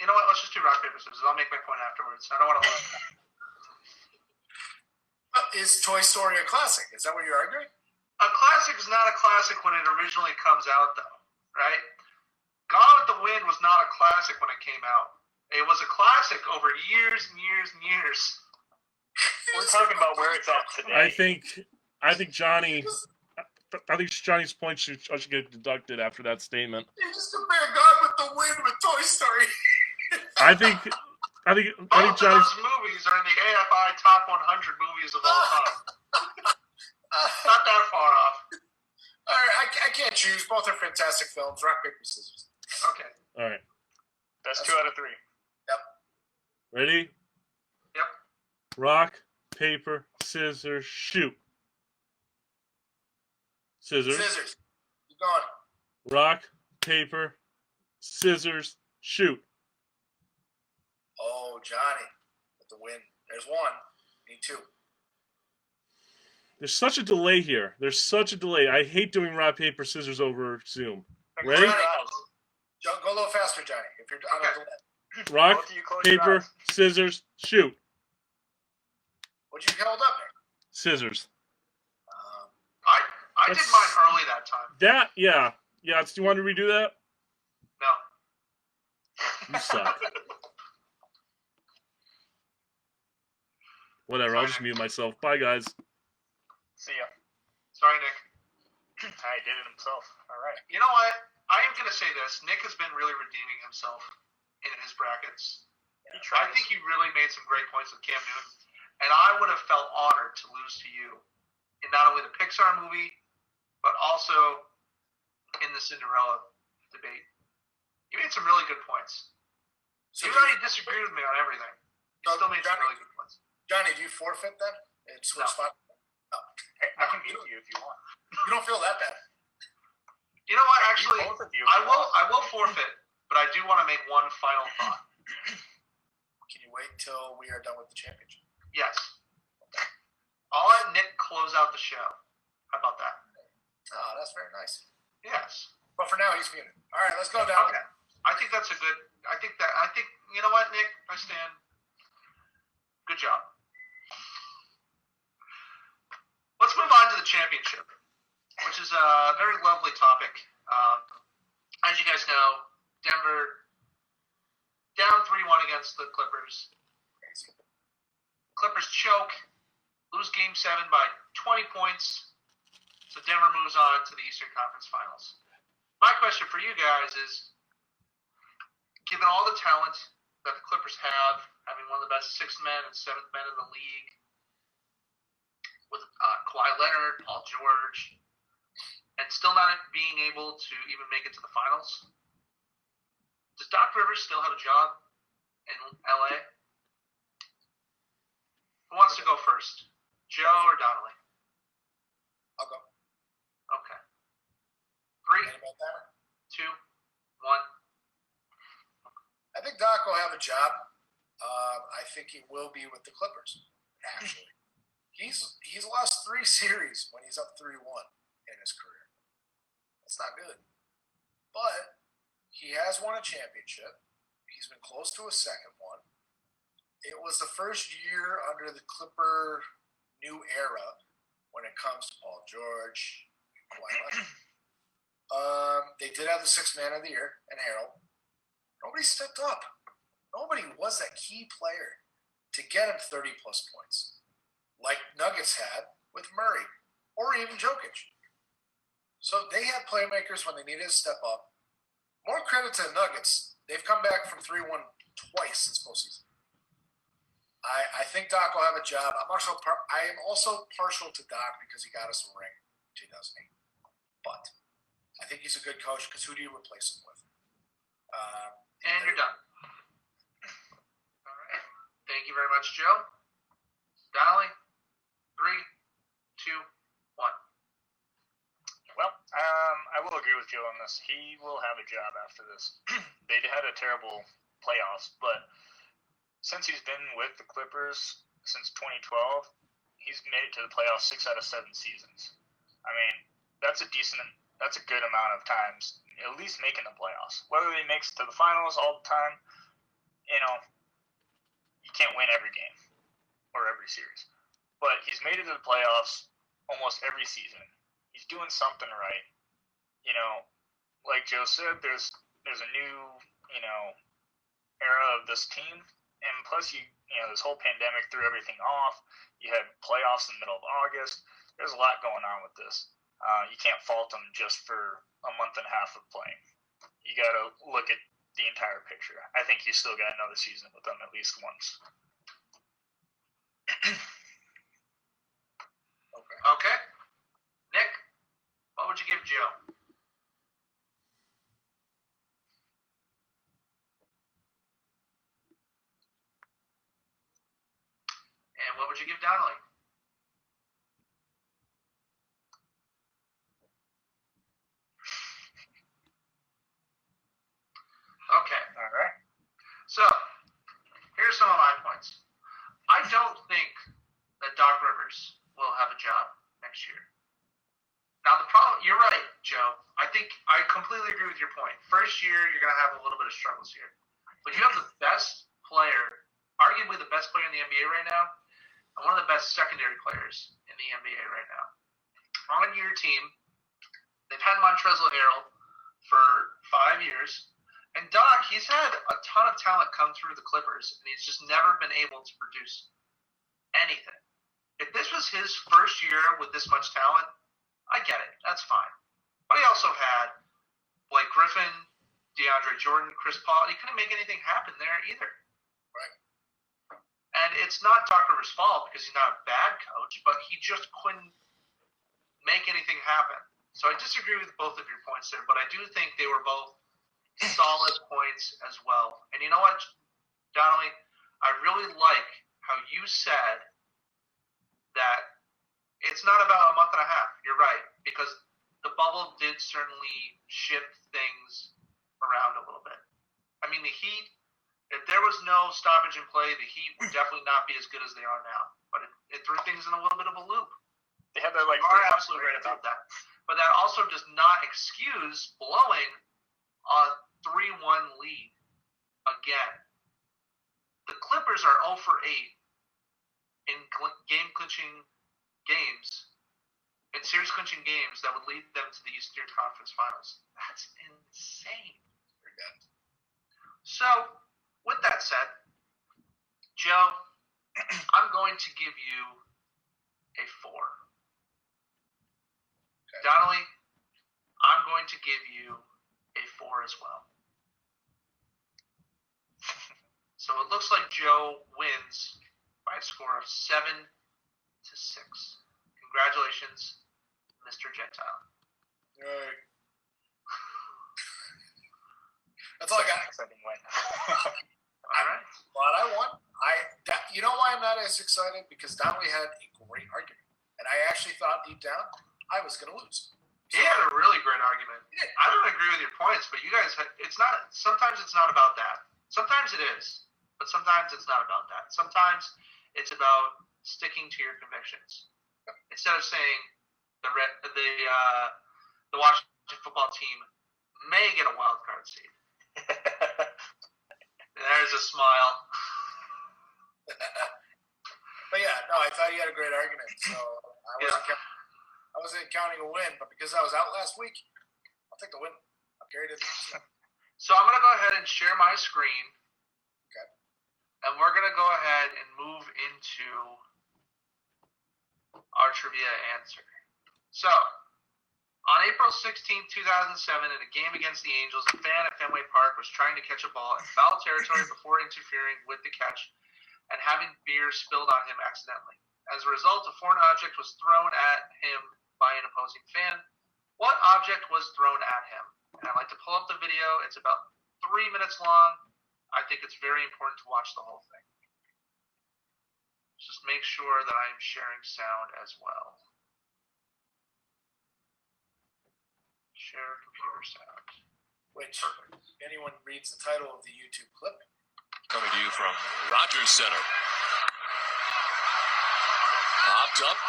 [SPEAKER 1] you know what? Let's just do rock, paper, scissors. I'll make my point afterwards. I don't want to lose.
[SPEAKER 3] Is Toy Story a classic? Is that what you're arguing?
[SPEAKER 1] A classic is not a classic when it originally comes out, though, right? Gone with the Wind was not a classic when it came out. It was a classic over years and years and years.
[SPEAKER 4] We're talking about where it's at today.
[SPEAKER 2] I think Johnny's point should get deducted after that statement.
[SPEAKER 3] You just compare Gone with the Wind with Toy Story.
[SPEAKER 2] I think
[SPEAKER 1] Both of
[SPEAKER 2] Johnny's.
[SPEAKER 1] those movies are in the AFI top 100 movies of all time. Not that far off.
[SPEAKER 3] All right, I can't choose. Both are fantastic films. Rock, paper, scissors.
[SPEAKER 1] Okay.
[SPEAKER 2] All right.
[SPEAKER 4] That's 2 out of 3.
[SPEAKER 2] Ready?
[SPEAKER 1] Yep.
[SPEAKER 2] Rock, paper, scissors, shoot. Scissors.
[SPEAKER 3] Scissors. Keep going.
[SPEAKER 2] Rock, paper, scissors, shoot.
[SPEAKER 3] Oh, Johnny with the win. There's one. Need 2.
[SPEAKER 2] There's such a delay here. There's such a delay. I hate doing rock, paper, scissors over Zoom. Ready?
[SPEAKER 3] Johnny, go a little faster, Johnny. If you're on
[SPEAKER 1] Okay.
[SPEAKER 3] the left.
[SPEAKER 2] Rock,
[SPEAKER 4] Both of you close your
[SPEAKER 2] paper,
[SPEAKER 4] eyes.
[SPEAKER 2] scissors, shoot.
[SPEAKER 3] What'd you hold up there?
[SPEAKER 2] Scissors.
[SPEAKER 1] I did mine early that time.
[SPEAKER 2] That, yeah. Yeah, do you want to redo that?
[SPEAKER 1] No.
[SPEAKER 2] You suck. Whatever, I'll just mute myself. Bye, guys.
[SPEAKER 4] See ya.
[SPEAKER 1] Sorry, Nick.
[SPEAKER 4] I did it himself. All right.
[SPEAKER 1] You know what? I am going to say this. Nick has been really redeeming himself in his brackets.
[SPEAKER 4] He
[SPEAKER 1] I
[SPEAKER 4] tried.
[SPEAKER 1] think he really made some great points with Cam Newton. And I would have felt honored to lose to you in not only the Pixar movie, but also in the Cinderella debate. You made some really good points.
[SPEAKER 3] So
[SPEAKER 1] Even though you disagreed with me on everything, you
[SPEAKER 3] So,
[SPEAKER 1] still made some
[SPEAKER 3] Johnny-
[SPEAKER 1] really good points.
[SPEAKER 3] Johnny, do you forfeit then? And switch
[SPEAKER 1] No.
[SPEAKER 3] spot?
[SPEAKER 4] Hey, I can mute you if you want.
[SPEAKER 3] You don't feel that bad.
[SPEAKER 1] You know what?
[SPEAKER 4] I can
[SPEAKER 1] Actually,
[SPEAKER 4] mute both of you if you want.
[SPEAKER 1] I will forfeit, but I do want to make one final thought.
[SPEAKER 3] Can you wait till we are done with the championship?
[SPEAKER 1] Yes. I'll let Nick close out the show. How about that?
[SPEAKER 3] Oh, that's very nice.
[SPEAKER 1] Yes.
[SPEAKER 3] But for now, he's muted. All right, let's go down.
[SPEAKER 1] Okay. I think that's a good. I think you know what, Nick? I stand. Good job. Let's move on to the championship, which is a very lovely topic. As you guys know, Denver down 3-1 against the Clippers. Clippers choke, lose Game 7 by 20 points. So Denver moves on to the Eastern Conference Finals. My question for you guys is, given all the talent that the Clippers have, having one of the best sixth men and seventh men in the league, with Kawhi Leonard, Paul George, and still not being able to even make it to the finals, does Doc Rivers still have a job in LA? Who wants to go first? Joe or Donnelly?
[SPEAKER 3] I'll go.
[SPEAKER 1] Okay. 3,
[SPEAKER 3] Anybody there?
[SPEAKER 1] 2, 1.
[SPEAKER 3] I think Doc will have a job. I think he will be with the Clippers. Actually, he's lost 3 series when he's up 3-1 in his career. That's not good. But he has won a championship. He's been close to a second one. It was the first year under the Clipper new era when it comes to Paul George, Kawhi Leonard. They did have the sixth man of the year in Harold. Nobody stepped up. Nobody was that key player to get him 30-plus points, like Nuggets had with Murray or even Jokic. So they had playmakers when they needed to step up. More credit to the Nuggets. They've come back from 3-1 twice this postseason. I think Doc will have a job. I am also partial to Doc because he got us a ring in 2008. But I think he's a good coach because who do you replace him with?
[SPEAKER 1] And you're done. All right. Thank you very much, Joe. Donnelly, 3, 2, 1.
[SPEAKER 4] Well, I will agree with Joe on this. He will have a job after this. They had a terrible playoffs, but since he's been with the Clippers since 2012, he's made it to the playoffs 6 out of 7 seasons. I mean, that's a good amount of times, at least making the playoffs. Whether he makes it to the finals all the time, you can't win every game or every series. But he's made it to the playoffs almost every season. He's doing something right. Like Joe said, there's a new, era of this team. And plus, this whole pandemic threw everything off. You had playoffs in the middle of August. There's a lot going on with this. You can't fault them just for a month and a half of playing. You got to look at the entire picture. I think you still got another season with them at least once.
[SPEAKER 1] Okay. give Joe? And what would you give Donnelly? Okay.
[SPEAKER 4] All right.
[SPEAKER 1] So, here's some of my points. I don't think that Doc Rivers will have a job next year. Now, the problem, you're right, Joe. I think I completely agree with your point. First year, you're going to have a little bit of struggles here. But you have the best player, arguably the best player in the NBA right now, and one of the best secondary players in the NBA right now. On your team, they've had Montrezl Harrell for 5 years. And Doc, he's had a ton of talent come through the Clippers, and he's just never been able to produce anything. If this was his first year with this much talent, I get it. That's fine. But he also had Blake Griffin, DeAndre Jordan, Chris Paul. He couldn't make anything happen there either.
[SPEAKER 3] Right.
[SPEAKER 1] And it's not Doc Rivers' fault because he's not a bad coach, but he just couldn't make anything happen. So I disagree with both of your points there, but I do think they were both solid points as well. And you know what, Donnelly? I really like how you said that it's not about a month and a half. You're right, because the bubble did certainly shift things around a little bit. I mean, the Heat, if there was no stoppage in play, the Heat would definitely not be as good as they are now. But it threw things in a little bit of a loop.
[SPEAKER 4] They had that like.
[SPEAKER 1] You are absolutely right about that. But that also does not excuse blowing a 3-1 lead again. The Clippers are 0 for 8 in game-clinching games, in series-clinching games that would lead them to the Eastern Conference Finals. That's insane. So, with that said, Joe, I'm going to give you a 4. Okay. Donnelly, I'm going to give you a 4 as well. So it looks like Joe wins by a score of 7-6. Congratulations, Mr. Gentile.
[SPEAKER 3] Right. That's all I got.
[SPEAKER 4] Exciting win.
[SPEAKER 1] All right.
[SPEAKER 3] Glad I won. You know why I'm not as excited? Because Donnelly had a great argument, and I actually thought deep down I was going to lose.
[SPEAKER 1] He had a really great argument. I don't agree with your points, but you guys, it's not. Sometimes it's not about that. Sometimes it is, but sometimes it's not about that. Sometimes it's about sticking to your convictions instead of saying the Washington football team may get a wild card seed. There's a smile.
[SPEAKER 3] But yeah, no, I thought you had a great argument, so I wasn't counting a win, but because I was out last week, I'll take the win. I'll carry it.
[SPEAKER 1] So I'm going to go ahead and share my screen.
[SPEAKER 3] Okay.
[SPEAKER 1] And we're going to go ahead and move into our trivia answer. So, on April 16, 2007, in a game against the Angels, a fan at Fenway Park was trying to catch a ball in foul territory before interfering with the catch and having beer spilled on him accidentally. As a result, a foreign object was thrown at him by an opposing fan. What object was thrown at him? And I'd like to pull up the video. It's about 3 minutes long. I think it's very important to watch the whole thing. Just make sure that I am sharing sound as well. Share computer sound.
[SPEAKER 3] Which, if anyone reads the title of the YouTube clip.
[SPEAKER 5] Coming to you from Rogers Center. Popped up.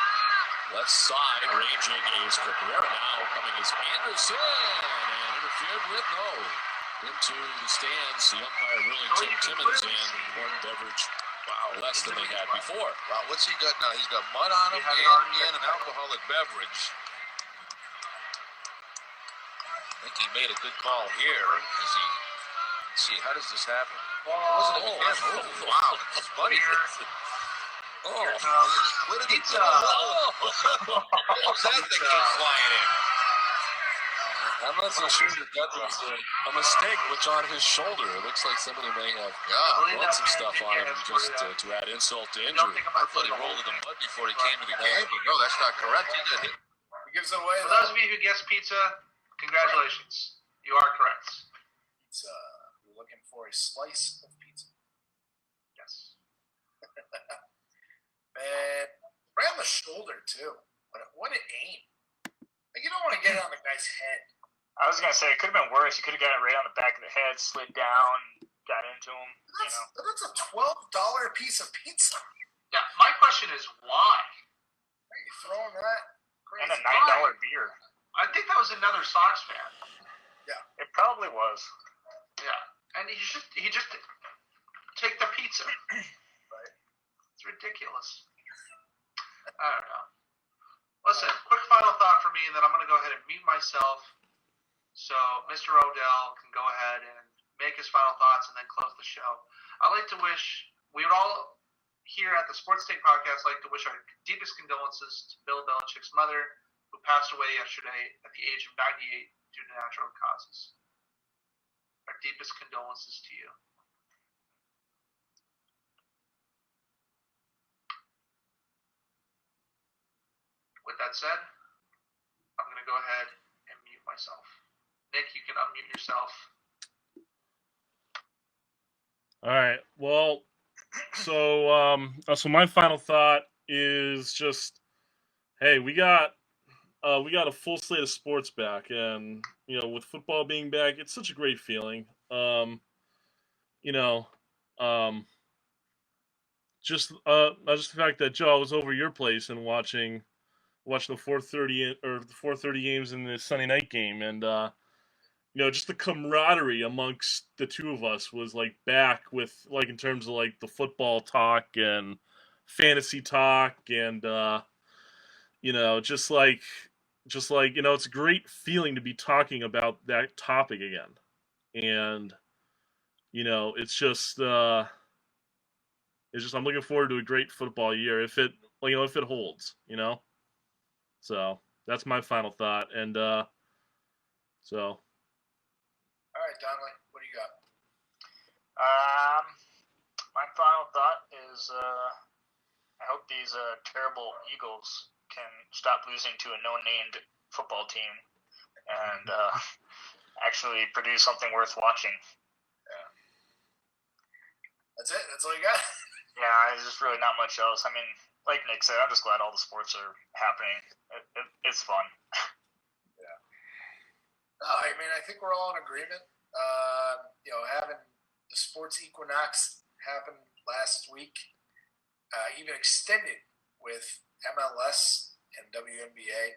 [SPEAKER 5] Left side, ranging is Cabrera. Now coming is Anderson. And interfered with, no. Into the stands. The umpire ruling Tim Timmons and one beverage. Wow, less than they had before.
[SPEAKER 6] Wow, what's he got now? He's got mud on him and an alcoholic beverage. I think he made a good call here. Let's see, how does this happen? Wasn't it again? Oh, wow, it's funny.
[SPEAKER 1] Oh,
[SPEAKER 6] What did he do? What was that that came flying in?
[SPEAKER 5] I'm not so sure that was a mistake, which on his shoulder. It looks like somebody may have run some stuff on him just to add insult to injury.
[SPEAKER 6] I thought he rolled in the mud before he came to the game, but no, that's not correct. He got hit.
[SPEAKER 3] We gives it away.
[SPEAKER 1] For those of you who guessed pizza, congratulations. You are correct.
[SPEAKER 3] Pizza. We're looking for a slice of pizza.
[SPEAKER 1] Yes.
[SPEAKER 3] Man, right on the shoulder too. What an aim! Like you don't want to get it on the guy's head.
[SPEAKER 4] I was gonna say it could have been worse. You could have got it right on the back of the head, slid down, got into him.
[SPEAKER 3] That's a $12 piece of pizza.
[SPEAKER 1] Yeah, my question is why?
[SPEAKER 3] Are you throwing that?
[SPEAKER 4] And
[SPEAKER 3] Crazy.
[SPEAKER 4] a $9 beer.
[SPEAKER 1] I think that was another Sox fan.
[SPEAKER 4] It probably was.
[SPEAKER 1] Yeah, and he just take the pizza.
[SPEAKER 3] Right.
[SPEAKER 1] It's ridiculous. I don't know. Listen, quick final thought for me, and then I'm going to go ahead and mute myself so Mr. Odell can go ahead and make his final thoughts and then close the show. I'd like to wish, we would all here at the Sports Take Podcast like to wish our deepest condolences to Bill Belichick's mother, who passed away yesterday at the age of 98 due to natural causes. Our deepest condolences to you. With that said, I'm going to go ahead and mute myself. Nick, you can unmute yourself.
[SPEAKER 2] All right. Well, so my final thought is just, hey, we got a full slate of sports back, and with football being back, it's such a great feeling. Just the fact that Joe, I was over your place and watching the 4:30 games in the Sunday night game, and just the camaraderie amongst the two of us was like back with like in terms of like the football talk and fantasy talk, and just like it's a great feeling to be talking about that topic again, and it's just I'm looking forward to a great football year if it holds, So that's my final thought, and so.
[SPEAKER 3] All right, Donnelly, what do you got?
[SPEAKER 4] My final thought is I hope these terrible Eagles can stop losing to a no-named football team and actually produce something worth watching.
[SPEAKER 3] Yeah. That's it? That's all you got?
[SPEAKER 4] Yeah, there's just really not much else. I mean, like Nick said, I'm just glad all the sports are happening. It's fun.
[SPEAKER 3] Yeah. No, I mean, I think we're all in agreement. Having the sports equinox happen last week, even extended with MLS and WNBA,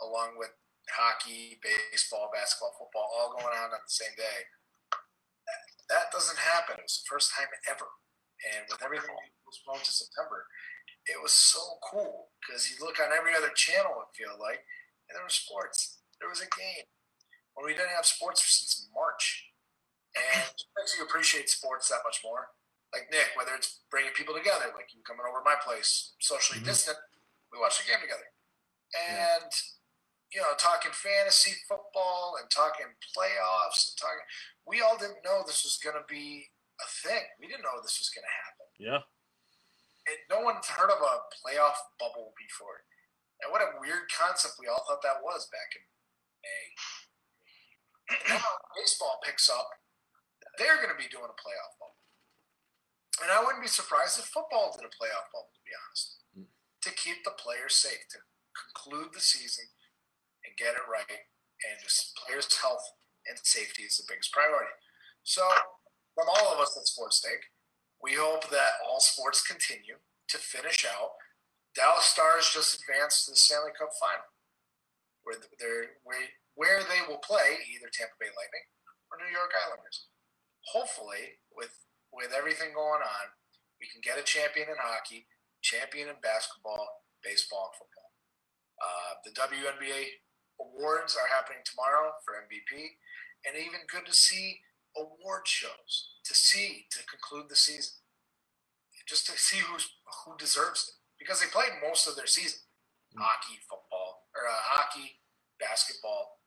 [SPEAKER 3] along with hockey, baseball, basketball, football, all going on the same day. That doesn't happen. It was the first time ever. And with everything postponed to September, it was so cool because you look on every other channel, it felt like, and there was sports. There was a game. When we didn't have sports since March. And it makes you appreciate sports that much more. Like Nick, whether it's bringing people together, like you coming over to my place, socially distant, we watched the game together. And, talking fantasy football and talking playoffs and we all didn't know this was going to be a thing. We didn't know this was going to happen.
[SPEAKER 2] Yeah.
[SPEAKER 3] And no one's heard of a playoff bubble before. And what a weird concept we all thought that was back in May. Now baseball picks up. They're going to be doing a playoff bubble. And I wouldn't be surprised if football did a playoff bubble, to be honest, to keep the players safe, to conclude the season and get it right. And just players' health and safety is the biggest priority. So from all of us at Sports Take, we hope that all sports continue to finish out. Dallas Stars just advanced to the Stanley Cup final, where they will play either Tampa Bay Lightning or New York Islanders. Hopefully, with everything going on, we can get a champion in hockey, champion in basketball, baseball, and football. The WNBA awards are happening tomorrow for MVP, and even good to see award shows to conclude the season, just to see who deserves it, because they played most of their season. Hockey, football, or hockey, basketball.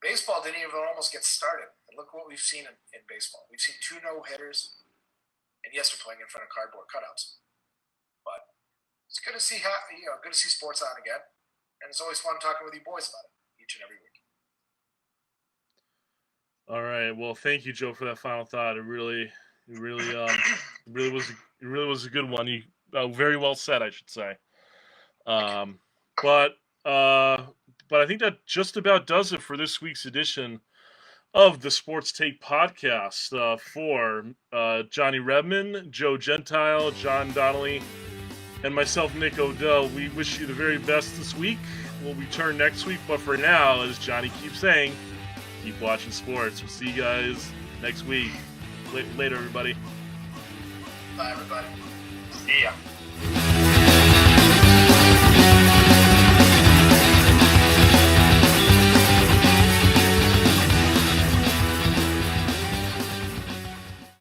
[SPEAKER 3] Baseball didn't even almost get started. And look what we've seen in baseball. We've seen 2 no-hitters, and yes, we're playing in front of cardboard cutouts. But it's good to see good to see sports on again. And it's always fun talking with you boys about it each and every week.
[SPEAKER 2] All right. Well, thank you, Joe, for that final thought. It really was a good one. You very well said, I should say. But I think that just about does it for this week's edition of the Sports Take Podcast. For Johnny Redman, Joe Gentile, John Donnelly, and myself, Nick Odell, we wish you the very best this week. We'll return next week, but for now, as Johnny keeps saying, keep watching sports. We'll see you guys next week. Later, everybody.
[SPEAKER 3] Bye, everybody.
[SPEAKER 4] See ya.